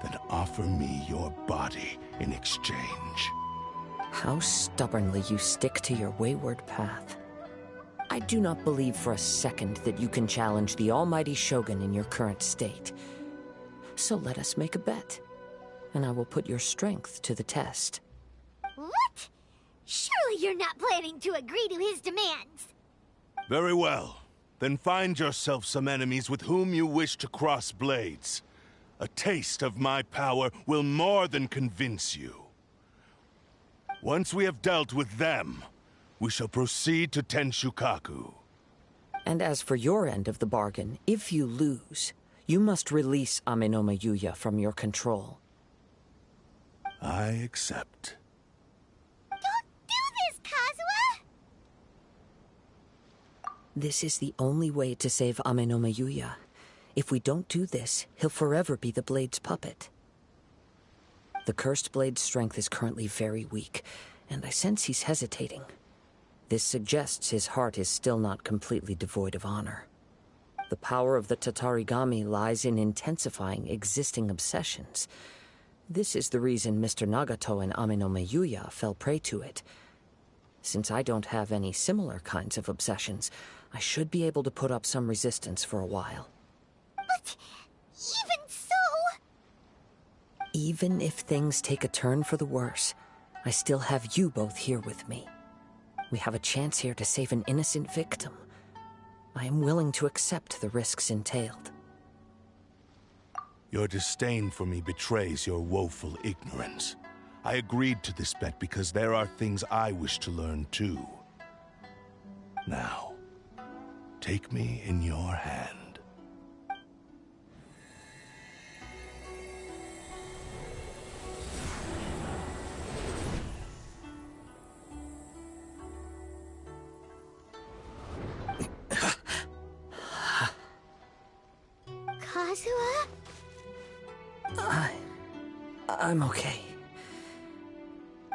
then offer me your body in exchange. How stubbornly you stick to your wayward path. I do not believe for a second that you can challenge the almighty Shogun in your current state. So let us make a bet, and I will put your strength to the test. What? Surely you're not planning to agree to his demands. Very well. Then find yourself some enemies with whom you wish to cross blades. A taste of my power will more than convince you. Once we have dealt with them, we shall proceed to Tenshukaku. And as for your end of the bargain, if you lose, you must release Amenoma Yuya from your control. I accept. Don't do this, Kazuha! This is the only way to save Amenoma Yuya. If we don't do this, he'll forever be the Blade's puppet. The Cursed Blade's strength is currently very weak, and I sense he's hesitating. This suggests his heart is still not completely devoid of honor. The power of the Tatarigami lies in intensifying existing obsessions. This is the reason Mr. Nagato and Amenoma Yuya fell prey to it. Since I don't have any similar kinds of obsessions, I should be able to put up some resistance for a while. But even so... Even if things take a turn for the worse, I still have you both here with me. We have a chance here to save an innocent victim. I am willing to accept the risks entailed. Your disdain for me betrays your woeful ignorance. I agreed to this bet because there are things I wish to learn too. Now, take me in your hand. Kazuha? I'm okay.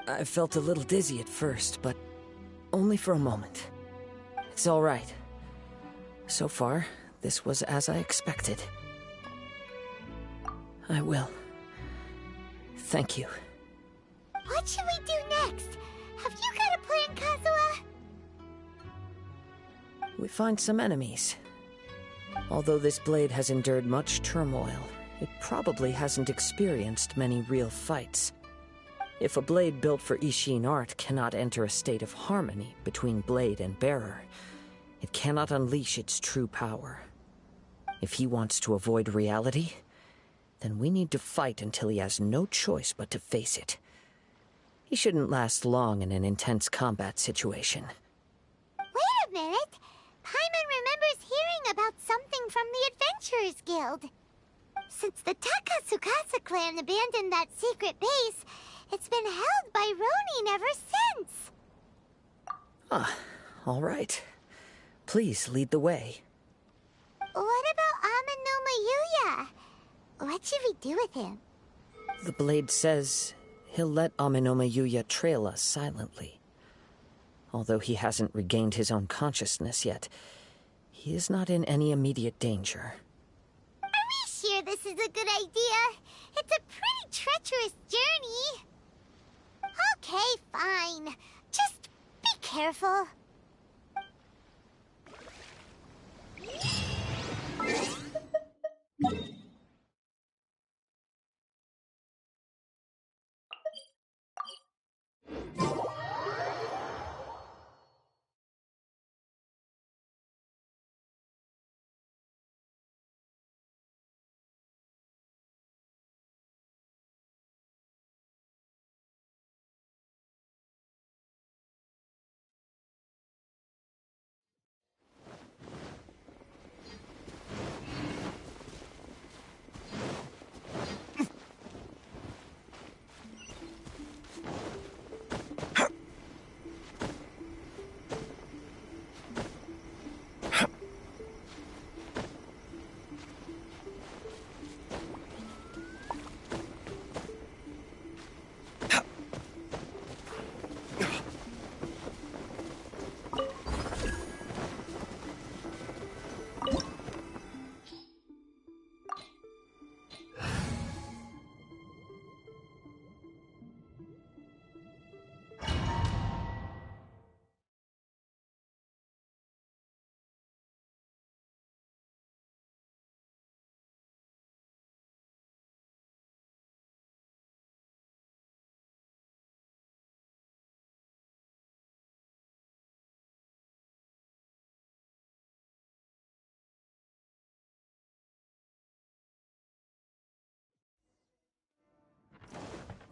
I felt a little dizzy at first, but only for a moment. It's all right. So far, this was as I expected. I will. Thank you. What should we do next? Have you got a plan, Kazuha? We find some enemies. Although this blade has endured much turmoil, it probably hasn't experienced many real fights. If a blade built for Ishin art cannot enter a state of harmony between blade and bearer, it cannot unleash its true power. If he wants to avoid reality, then we need to fight until he has no choice but to face it. He shouldn't last long in an intense combat situation. Wait a minute! Paimon remembers hearing about something from the Adventurers Guild. Since the Takatsukasa clan abandoned that secret base, it's been held by Ronin ever since. Ah, all right. Please lead the way. What about Amenoma Yuya? What should we do with him? The blade says he'll let Amenoma Yuya trail us silently. Although he hasn't regained his own consciousness yet, he is not in any immediate danger. Are we sure this is a good idea? It's a pretty treacherous journey. Okay, fine. Just be careful.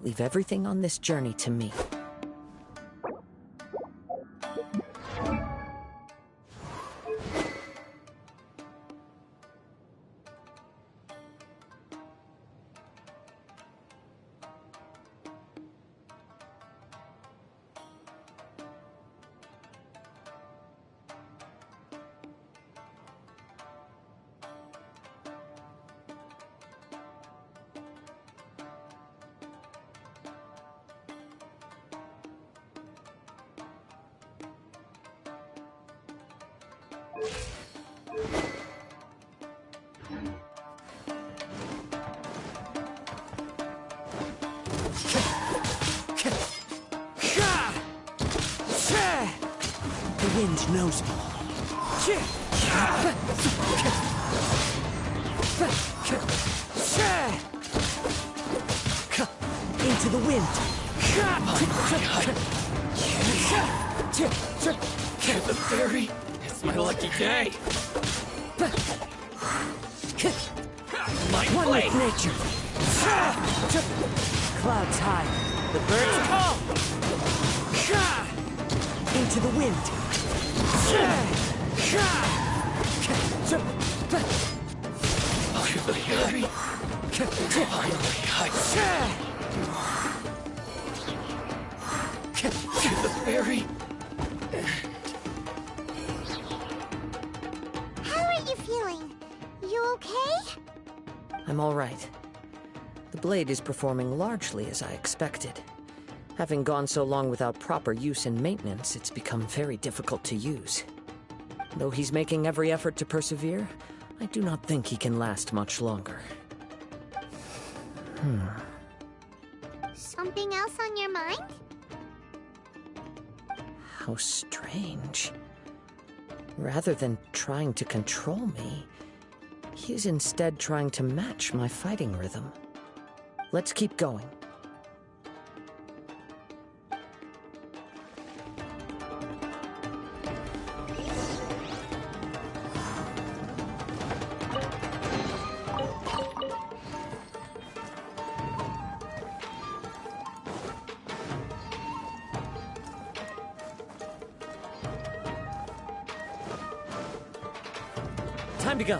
Leave everything on this journey to me. The wind knows me. Into the wind. Get the fairy. It's my lucky day. My One blade. with nature. Clouds high. The birds call. Into the wind. Get the fairy. Get the fairy. How are you feeling? You okay? I'm all right. The blade is performing largely as I expected. Having gone so long without proper use and maintenance, it's become very difficult to use. Though he's making every effort to persevere, I do not think he can last much longer. Something else on your mind? How strange. Rather than trying to control me, he's instead trying to match my fighting rhythm. Let's keep going. Time to go.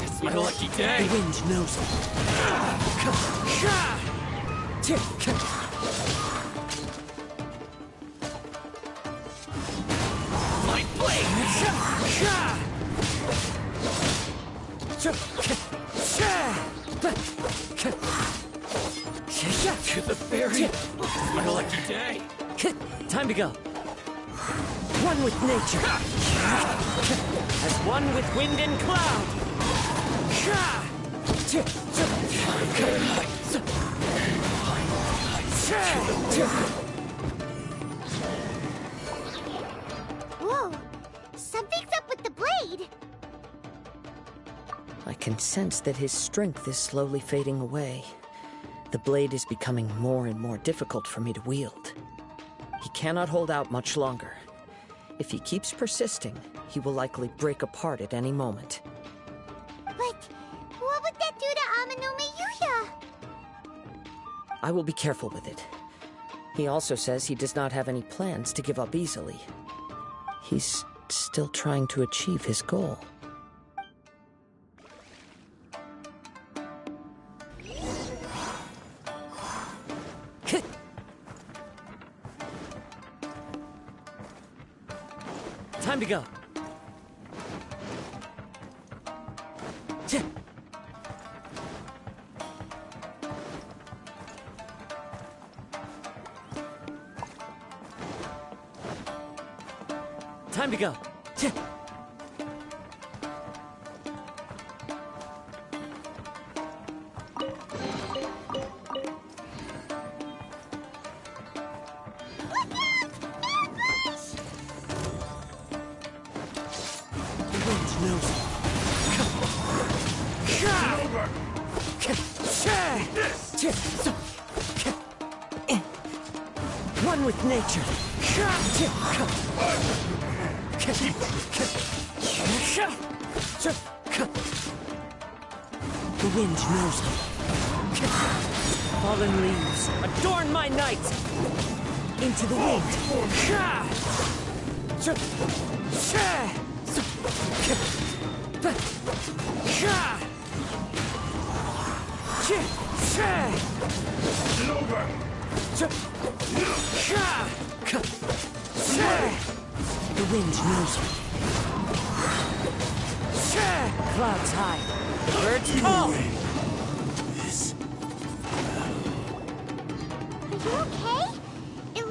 It's my lucky day. The wind knows it. My blade. Get the fairy. It's my lucky day. Time to go. One with nature. As one with wind and cloud. Whoa! Something's up with the blade! I can sense that his strength is slowly fading away. The blade is becoming more and more difficult for me to wield. He cannot hold out much longer. If he keeps persisting, he will likely break apart at any moment. But what would that do to Amanome Yuya? I will be careful with it. He also says he does not have any plans to give up easily. He's still trying to achieve his goal. Time to go. Time to go. One with nature. The wind knows me. Fallen leaves, adorn my night! Into the wind. The wind knows me. Clouds high. Birds call. Are you okay?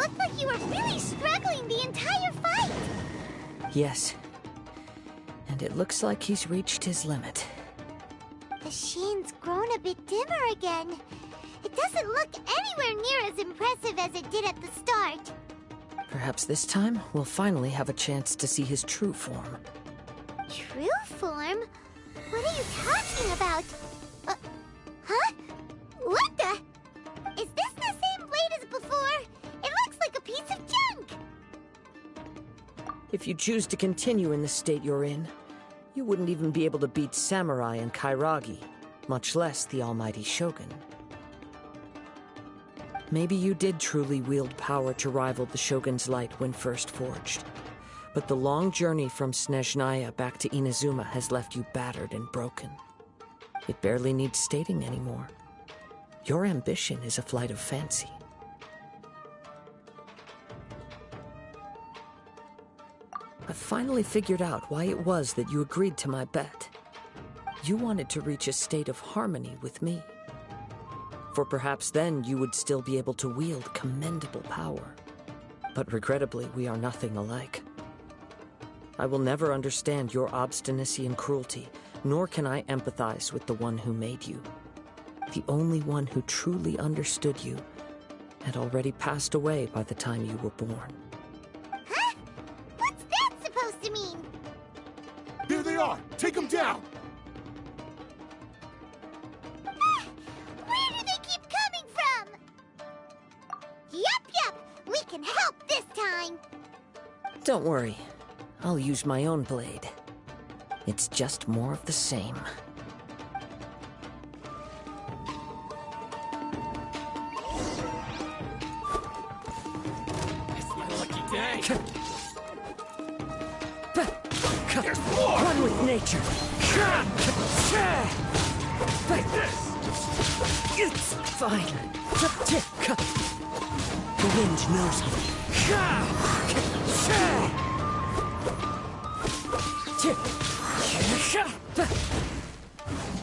looked like you were really struggling the entire fight. Yes. And it looks like he's reached his limit. The sheen's grown a bit dimmer again. It doesn't look anywhere near as impressive as it did at the start. Perhaps this time, we'll finally have a chance to see his true form. True form? What are you talking about? Huh? What the? Is this the same blade as before? It looks like a piece of junk! If you choose to continue in the state you're in, you wouldn't even be able to beat Samurai and Kairagi, much less the almighty Shogun. Maybe you did truly wield power to rival the Shogun's light when first forged. But the long journey from Snezhnaya back to Inazuma has left you battered and broken. It barely needs stating anymore. Your ambition is a flight of fancy. I finally figured out why it was that you agreed to my bet. You wanted to reach a state of harmony with me. For perhaps then you would still be able to wield commendable power. But regrettably, we are nothing alike. I will never understand your obstinacy and cruelty, nor can I empathize with the one who made you. The only one who truly understood you had already passed away by the time you were born. Huh? What's that supposed to mean? There they are! Take them down! Where do they keep coming from? Yup, we can help this time. Don't worry. I'll use my own blade. It's just more of the same. It's my lucky day. There's more! One with nature. It's fine. The wind knows me.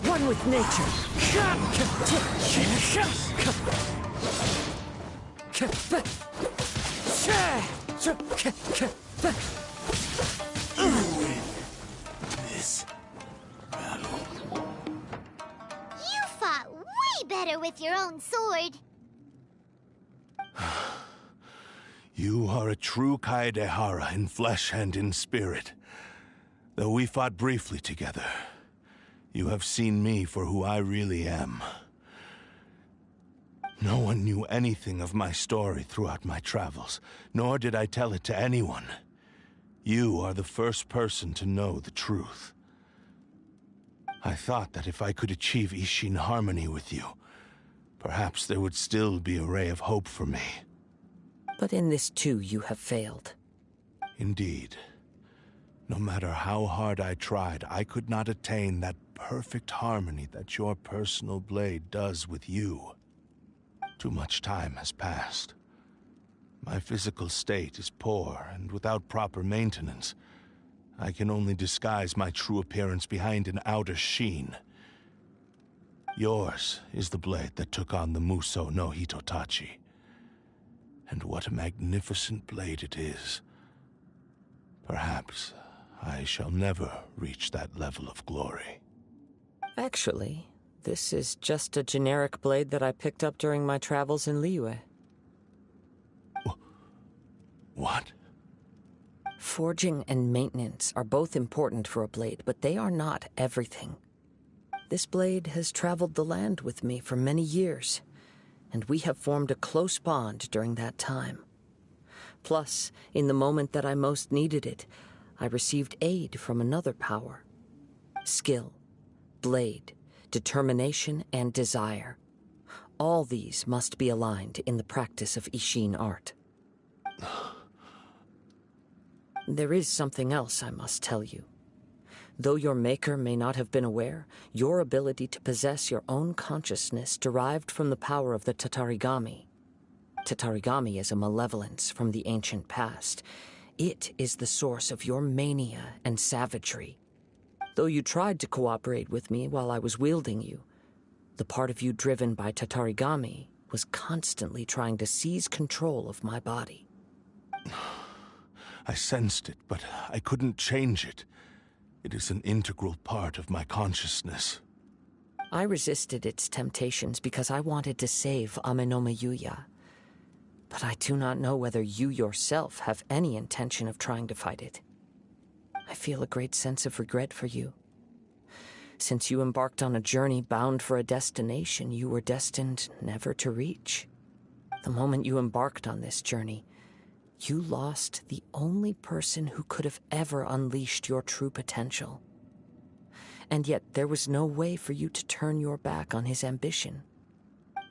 One with nature. This battle. You fought way better with your own sword. You are a true Kaedehara in flesh and in spirit. Though we fought briefly together, you have seen me for who I really am. No one knew anything of my story throughout my travels, nor did I tell it to anyone. You are the first person to know the truth. I thought that if I could achieve Ishin harmony with you, perhaps there would still be a ray of hope for me. But in this too, you have failed. Indeed. No matter how hard I tried, I could not attain that perfect harmony that your personal blade does with you. Too much time has passed. My physical state is poor, and without proper maintenance, I can only disguise my true appearance behind an outer sheen. Yours is the blade that took on the Muso no Hitotachi. And what a magnificent blade it is. Perhaps I shall never reach that level of glory. Actually, this is just a generic blade that I picked up during my travels in Liyue. What? Forging and maintenance are both important for a blade, but they are not everything. This blade has traveled the land with me for many years, and we have formed a close bond during that time. Plus, in the moment that I most needed it, I received aid from another power. Skill, blade, determination, and desire. All these must be aligned in the practice of Ishin art. There is something else I must tell you. Though your maker may not have been aware, your ability to possess your own consciousness derived from the power of the Tatarigami. Tatarigami is a malevolence from the ancient past. It is the source of your mania and savagery. Though you tried to cooperate with me while I was wielding you, the part of you driven by Tatarigami was constantly trying to seize control of my body. I sensed it, but I couldn't change it. It is an integral part of my consciousness. I resisted its temptations because I wanted to save Amenoma Yuya. But I do not know whether you yourself have any intention of trying to fight it. I feel a great sense of regret for you. Since you embarked on a journey bound for a destination you were destined never to reach. The moment you embarked on this journey, you lost the only person who could have ever unleashed your true potential. And yet there was no way for you to turn your back on his ambition.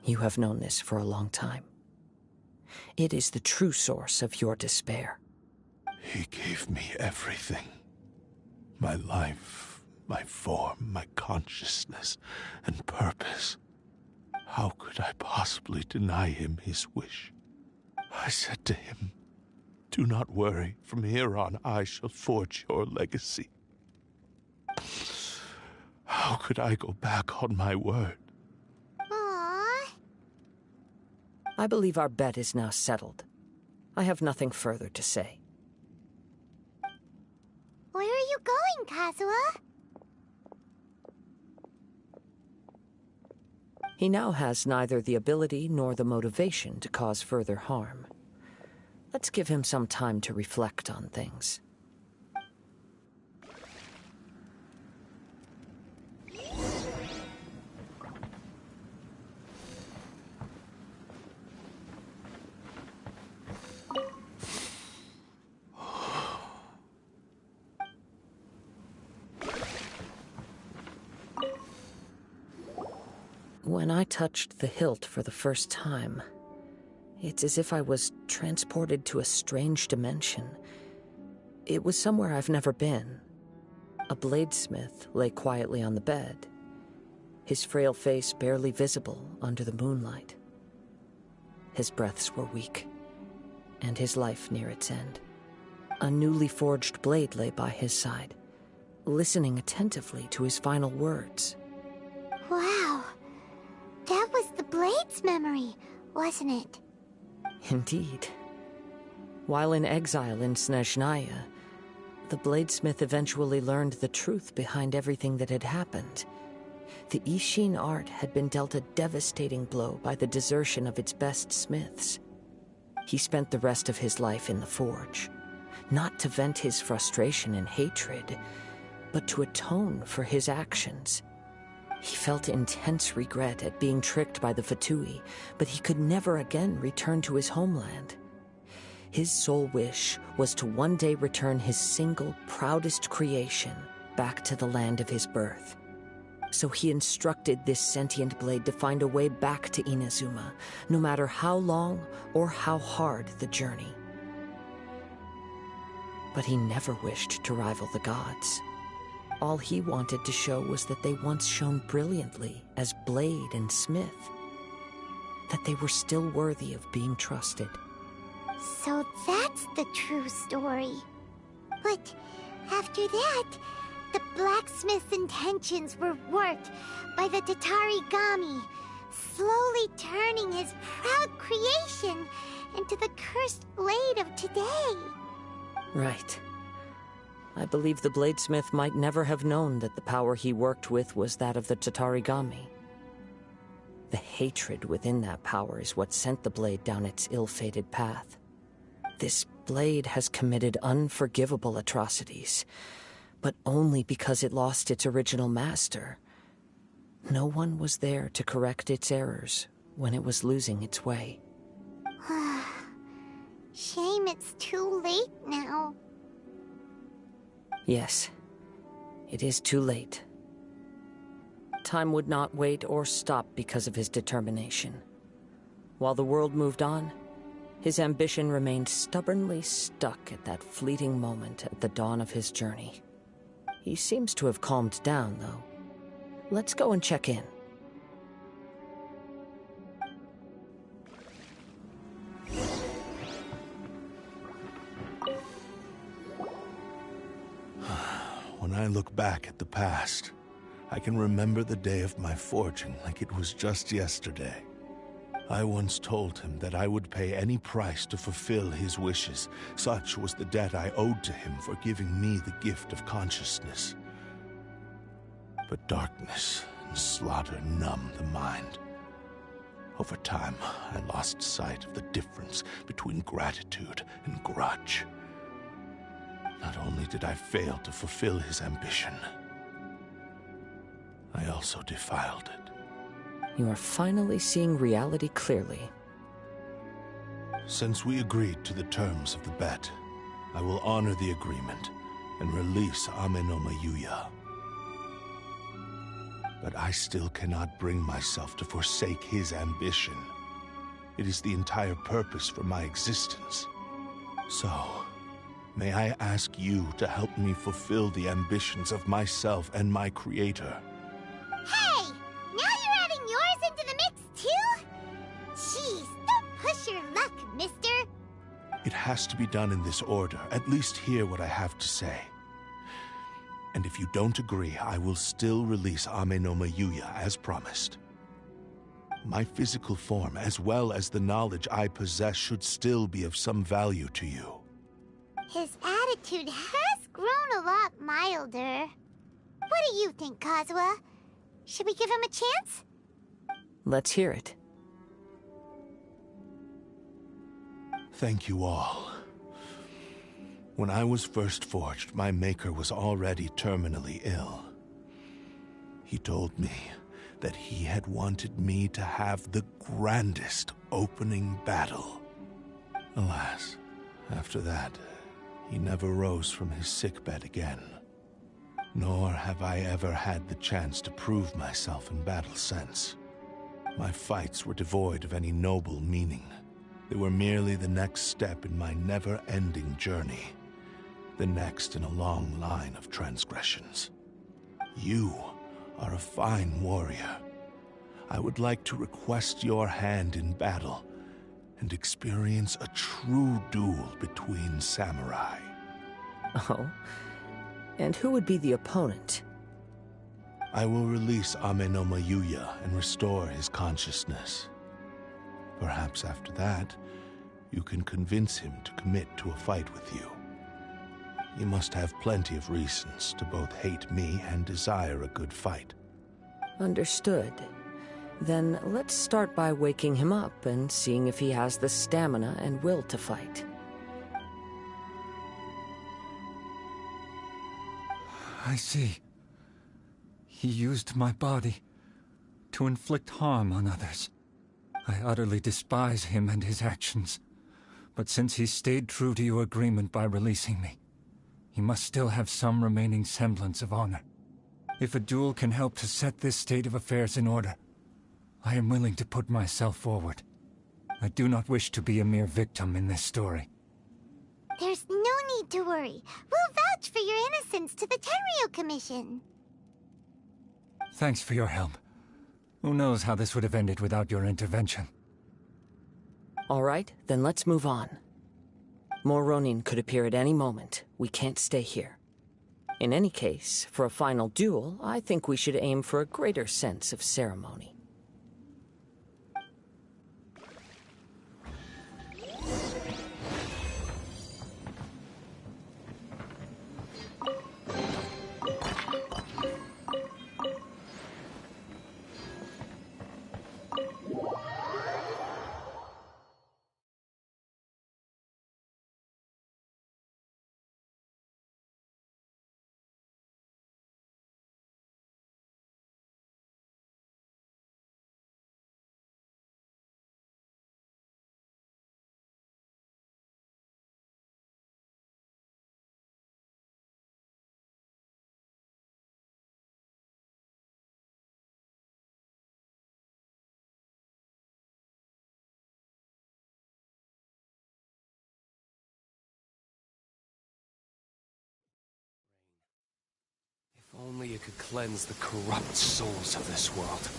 You have known this for a long time. It is the true source of your despair. He gave me everything. My life, my form, my consciousness, and purpose. How could I possibly deny him his wish? I said to him, "Do not worry. From here on, I shall forge your legacy." How could I go back on my word? Aww. I believe our bet is now settled. I have nothing further to say. Where are you going, Kazuha? He now has neither the ability nor the motivation to cause further harm. Let's give him some time to reflect on things. When I touched the hilt for the first time, it's as if I was transported to a strange dimension. It was somewhere I've never been. A bladesmith lay quietly on the bed, his frail face barely visible under the moonlight. His breaths were weak, and his life near its end. A newly forged blade lay by his side, listening attentively to his final words. Wow. That was the Blade's memory, wasn't it? Indeed. While in exile in Snezhnaya, the bladesmith eventually learned the truth behind everything that had happened. The Ishin art had been dealt a devastating blow by the desertion of its best smiths. He spent the rest of his life in the forge, not to vent his frustration and hatred, but to atone for his actions. He felt intense regret at being tricked by the Fatui, but he could never again return to his homeland. His sole wish was to one day return his single, proudest creation back to the land of his birth. So he instructed this sentient blade to find a way back to Inazuma, no matter how long or how hard the journey. But he never wished to rival the gods. All he wanted to show was that they once shone brilliantly as blade and smith, that they were still worthy of being trusted. So that's the true story. But after that, the blacksmith's intentions were worked by the Tatarigami, slowly turning his proud creation into the cursed blade of today. Right. I believe the bladesmith might never have known that the power he worked with was that of the Tatarigami. The hatred within that power is what sent the blade down its ill-fated path. This blade has committed unforgivable atrocities, but only because it lost its original master. No one was there to correct its errors when it was losing its way. Shame it's too late now. Yes, it is too late. Time would not wait or stop because of his determination. While the world moved on, his ambition remained stubbornly stuck at that fleeting moment at the dawn of his journey. He seems to have calmed down, though. Let's go and check in. When I look back at the past, I can remember the day of my forging like it was just yesterday. I once told him that I would pay any price to fulfill his wishes. Such was the debt I owed to him for giving me the gift of consciousness. But darkness and slaughter numb the mind. Over time, I lost sight of the difference between gratitude and grudge. Not only did I fail to fulfill his ambition, I also defiled it. You are finally seeing reality clearly. Since we agreed to the terms of the bet, I will honor the agreement and release Ame no Mayuya. But I still cannot bring myself to forsake his ambition. It is the entire purpose for my existence. So, may I ask you to help me fulfill the ambitions of myself and my creator? Hey! Now you're adding yours into the mix, too? Jeez, don't push your luck, mister. It has to be done in this order. At least hear what I have to say. And if you don't agree, I will still release Ame no Mayuya as promised. My physical form, as well as the knowledge I possess, should still be of some value to you. His attitude has grown a lot milder. What do you think, Kazuha? Should we give him a chance? Let's hear it. Thank you all. When I was first forged, my maker was already terminally ill. He told me that he had wanted me to have the grandest opening battle. Alas, after that, he never rose from his sickbed again. Nor have I ever had the chance to prove myself in battle since. My fights were devoid of any noble meaning. They were merely the next step in my never-ending journey. The next in a long line of transgressions. You are a fine warrior. I would like to request your hand in battle and experience a true duel between samurai. Oh? And who would be the opponent? I will release Ame no Mayuya and restore his consciousness. Perhaps after that, you can convince him to commit to a fight with you. You must have plenty of reasons to both hate me and desire a good fight. Understood. Then let's start by waking him up and seeing if he has the stamina and will to fight. I see. He used my body to inflict harm on others. I utterly despise him and his actions. But since he stayed true to your agreement by releasing me, he must still have some remaining semblance of honor. If a duel can help to set this state of affairs in order, I am willing to put myself forward. I do not wish to be a mere victim in this story. There's no need to worry. We'll vouch for your innocence to the Tenryu Commission. Thanks for your help. Who knows how this would have ended without your intervention. All right, then let's move on. More Ronin could appear at any moment. We can't stay here. In any case, for a final duel, I think we should aim for a greater sense of ceremony. If only you could cleanse the corrupt souls of this world.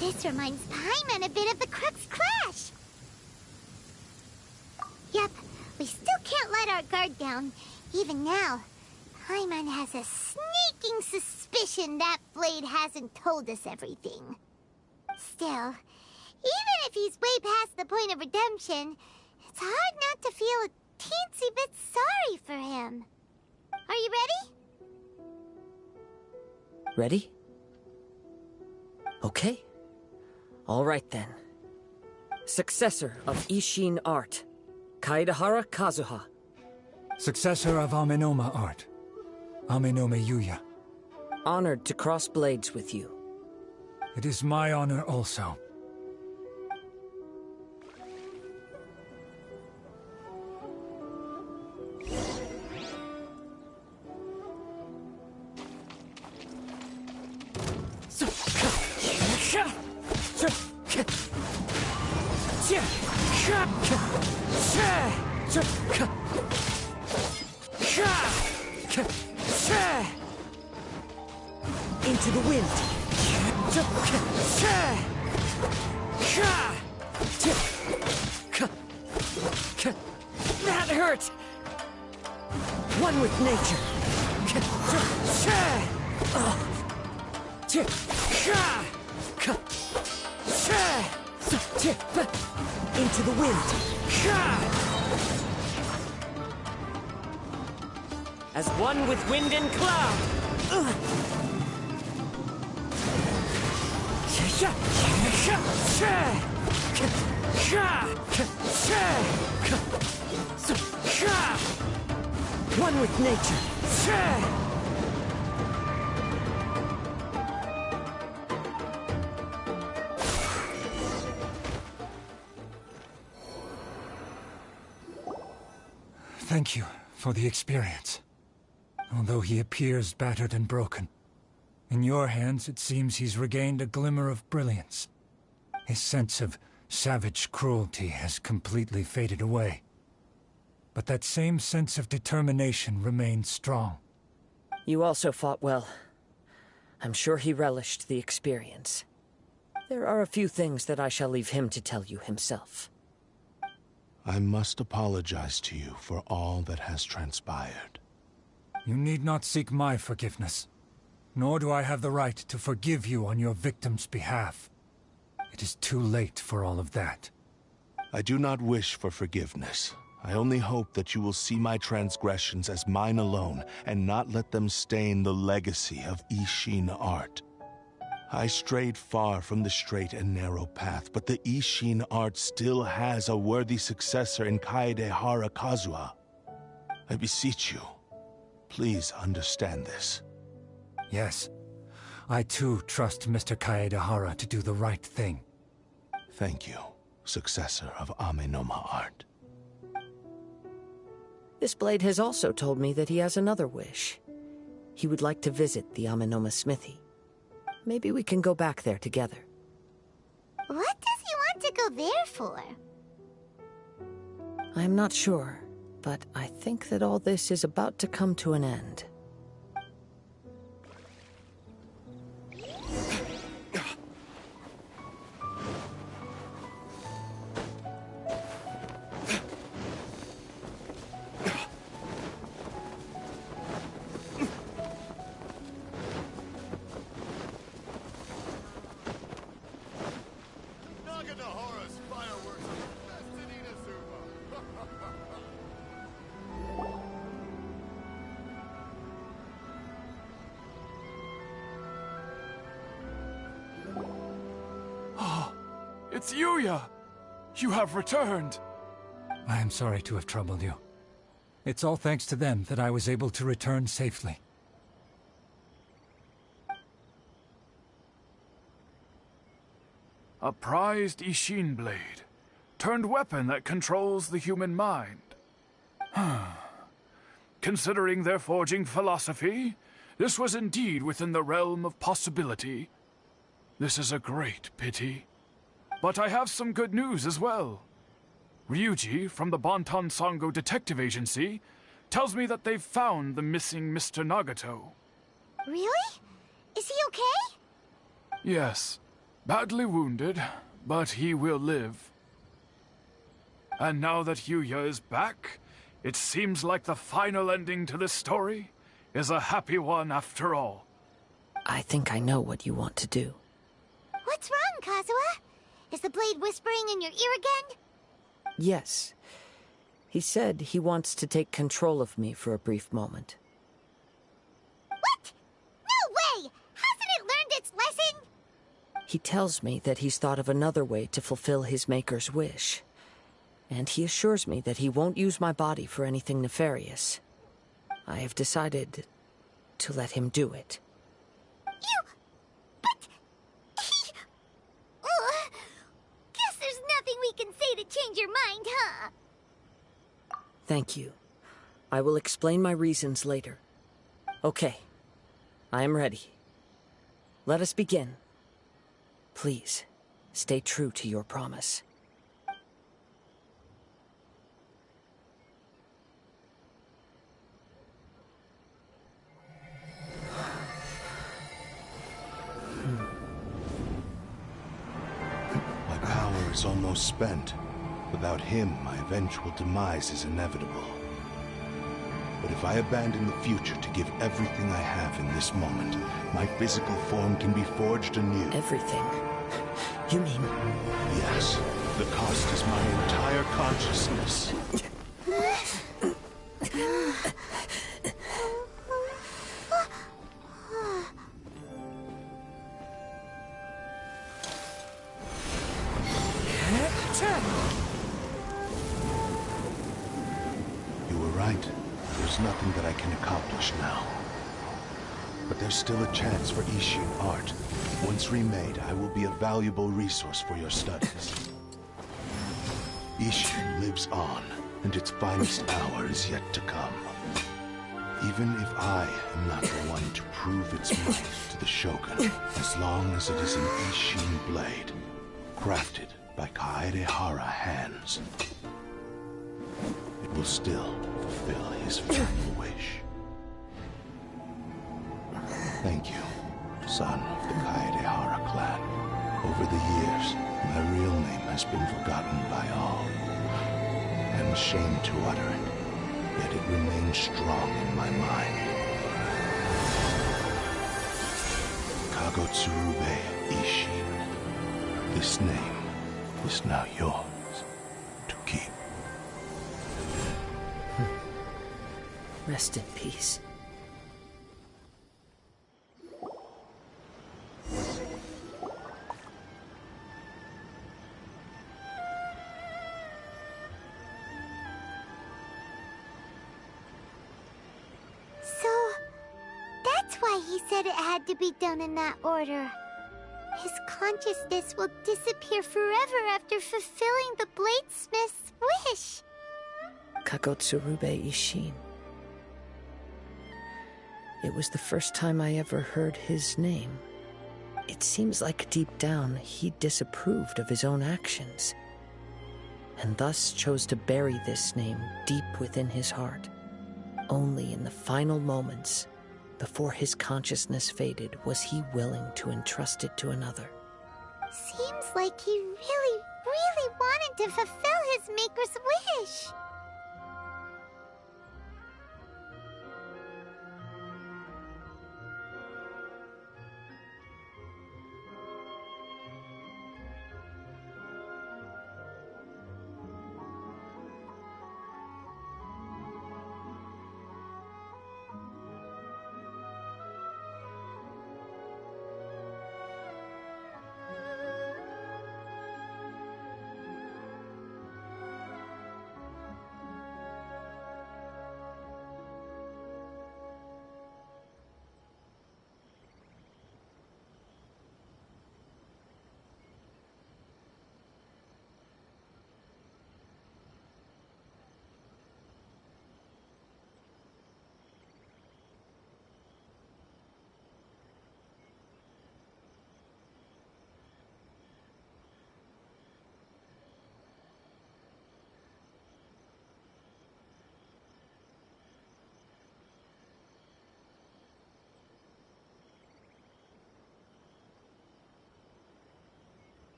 This reminds Paimon a bit of the Crux Clash. Yep, we still can't let our guard down. Even now, Paimon has a sneaking suspicion that Blade hasn't told us everything. Still, even if he's way past the point of redemption, it's hard not to feel a teensy bit sorry for him. Are you ready? Ready? Okay. All right then. Successor of Ishin art, Kaedehara Kazuha. Successor of Amenoma art, Amenome Yuya. Honored to cross blades with you. It is my honor also. Into the wind. That hurt! One with nature. Into the wind. As one with wind and cloud. One with nature. Thank you for the experience. Although he appears battered and broken, in your hands it seems he's regained a glimmer of brilliance. His sense of savage cruelty has completely faded away. But that same sense of determination remains strong. You also fought well. I'm sure he relished the experience. There are a few things that I shall leave him to tell you himself. I must apologize to you for all that has transpired. You need not seek my forgiveness. Nor do I have the right to forgive you on your victim's behalf. It is too late for all of that. I do not wish for forgiveness. I only hope that you will see my transgressions as mine alone, and not let them stain the legacy of Ishin art. I strayed far from the straight and narrow path, but the Ishin art still has a worthy successor in Kaedehara Kazuha. I beseech you, please understand this. Yes, I too trust Mr. Kaedehara to do the right thing. Thank you, successor of Amenoma art. This blade has also told me that he has another wish. He would like to visit the Amenoma smithy. Maybe we can go back there together. What does he want to go there for? I'm not sure, but I think that all this is about to come to an end. Kaedehara's fireworks are the best in Inazuma. It's Yuya! You have returned! I am sorry to have troubled you. It's all thanks to them that I was able to return safely. A prized Ishin blade, turned weapon that controls the human mind. Considering their forging philosophy, this was indeed within the realm of possibility. This is a great pity. But I have some good news as well. Ryuji, from the Bonton Sango Detective Agency, tells me that they've found the missing Mr. Nagato. Really? Is he okay? Yes. Badly wounded, but he will live. And now that Yuya is back, it seems like the final ending to this story is a happy one after all. I think I know what you want to do. What's wrong, Kazuha? Is the blade whispering in your ear again? Yes. He said he wants to take control of me for a brief moment. What? No way! Hasn't it learned its lesson? He tells me that he's thought of another way to fulfill his maker's wish. And he assures me that he won't use my body for anything nefarious. I have decided to let him do it. But... Ugh. Guess there's nothing we can say to change your mind, huh? Thank you. I will explain my reasons later. Okay. I am ready. Let us begin. Please, stay true to your promise. My power is almost spent. Without him, my eventual demise is inevitable. But if I abandon the future to give everything I have in this moment, my physical form can be forged anew. Everything? You mean... Yes. The cost is my entire consciousness. You were right. There's nothing that I can accomplish now. But there's still a chance for Ishin art. Once remade, I will be a valuable resource for your studies. Ishin lives on, and its finest hour is yet to come. Even if I am not the one to prove its might to the Shogun, as long as it is an Ishin blade, crafted by Kaedehara hands, it will still fulfill his final wish. Thank you, son of the Kaedehara clan. Over the years, my real name has been forgotten by all. I'm ashamed to utter it, yet it remains strong in my mind. Kagotsurube Ishin. This name is now yours to keep. Rest in peace. He said it had to be done in that order. His consciousness will disappear forever after fulfilling the bladesmith's wish. Kagotsurube Ishin. It was the first time I ever heard his name. It seems like deep down he disapproved of his own actions, and thus chose to bury this name deep within his heart. Only in the final moments, before his consciousness faded, was he willing to entrust it to another. Seems like he really, really wanted to fulfill his maker's wish.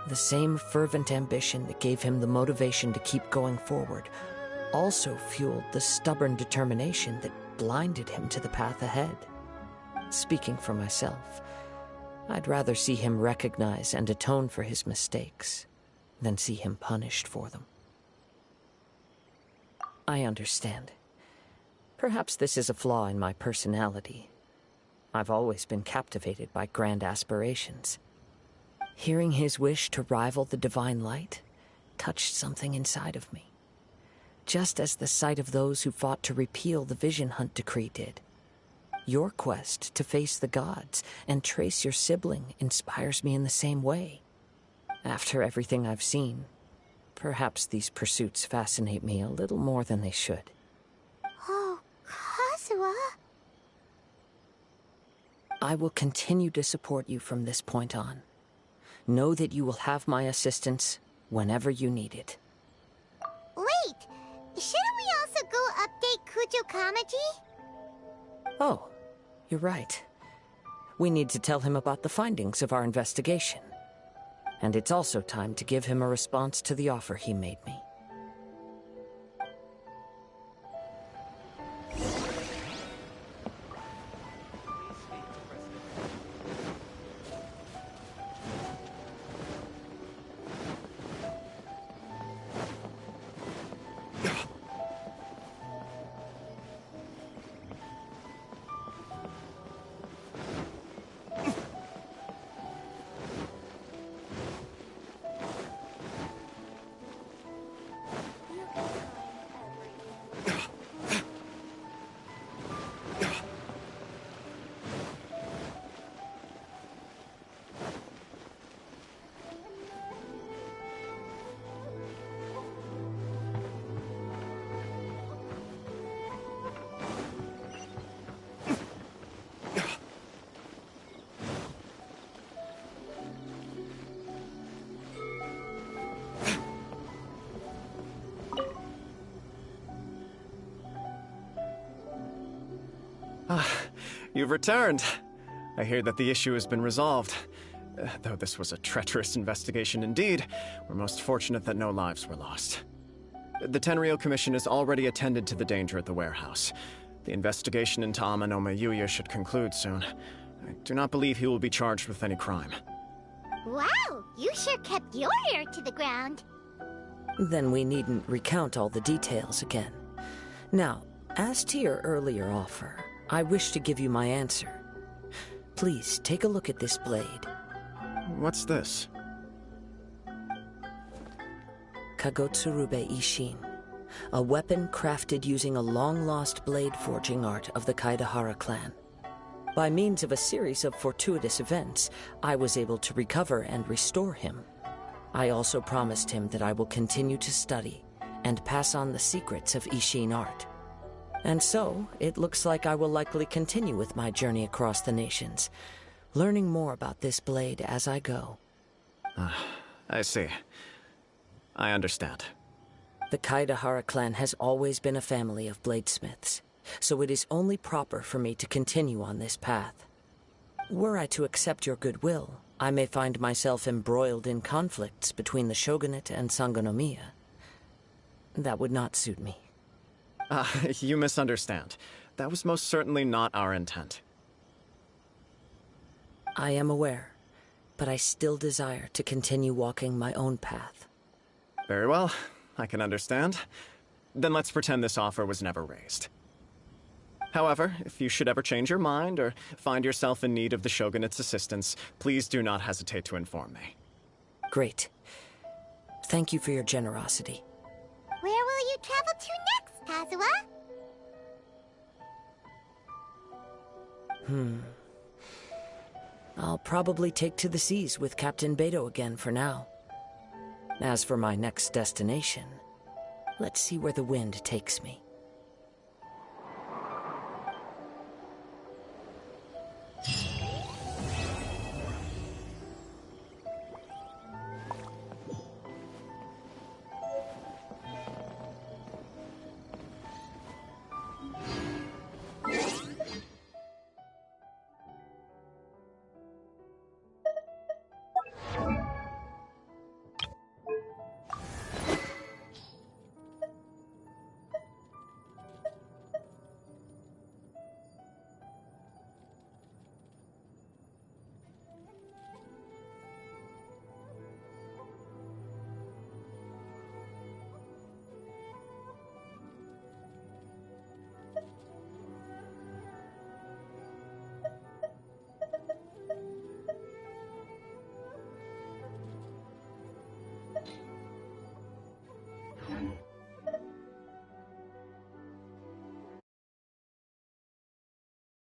The same fervent ambition that gave him the motivation to keep going forward also fueled the stubborn determination that blinded him to the path ahead. Speaking for myself, I'd rather see him recognize and atone for his mistakes than see him punished for them. I understand. Perhaps this is a flaw in my personality. I've always been captivated by grand aspirations. Hearing his wish to rival the divine light touched something inside of me, just as the sight of those who fought to repeal the Vision Hunt decree did. Your quest to face the gods and trace your sibling inspires me in the same way. After everything I've seen, perhaps these pursuits fascinate me a little more than they should. Oh, Kazuha? I will continue to support you from this point on. Know that you will have my assistance whenever you need it. Wait, shouldn't we also go update Kujo Kamaji? Oh, you're right. We need to tell him about the findings of our investigation. And it's also time to give him a response to the offer he made me. You've returned. I hear that the issue has been resolved. Though this was a treacherous investigation indeed, we're most fortunate that no lives were lost. The Tenryou Commission has already attended to the danger at the warehouse. The investigation into Amanome Yuya should conclude soon. I do not believe he will be charged with any crime. Wow, you sure kept your ear to the ground. Then we needn't recount all the details again. Now, as to your earlier offer, I wish to give you my answer. Please, take a look at this blade. What's this? Kagotsurube Ishin, a weapon crafted using a long-lost blade forging art of the Kaedehara clan. By means of a series of fortuitous events, I was able to recover and restore him. I also promised him that I will continue to study and pass on the secrets of Ishin art. And so, it looks like I will likely continue with my journey across the nations, learning more about this blade as I go. I see. I understand. The Kaedehara clan has always been a family of bladesmiths, so it is only proper for me to continue on this path. Were I to accept your goodwill, I may find myself embroiled in conflicts between the shogunate and Sangonomiya. That would not suit me. You misunderstand. That was most certainly not our intent. I am aware, but I still desire to continue walking my own path. Very well. I can understand. Then let's pretend this offer was never raised. However, if you should ever change your mind or find yourself in need of the Shogunate's assistance, please do not hesitate to inform me. Great. Thank you for your generosity. Where will you travel to next, Kazuha? I'll probably take to the seas with Captain Beto again for now. As for my next destination, let's see where the wind takes me.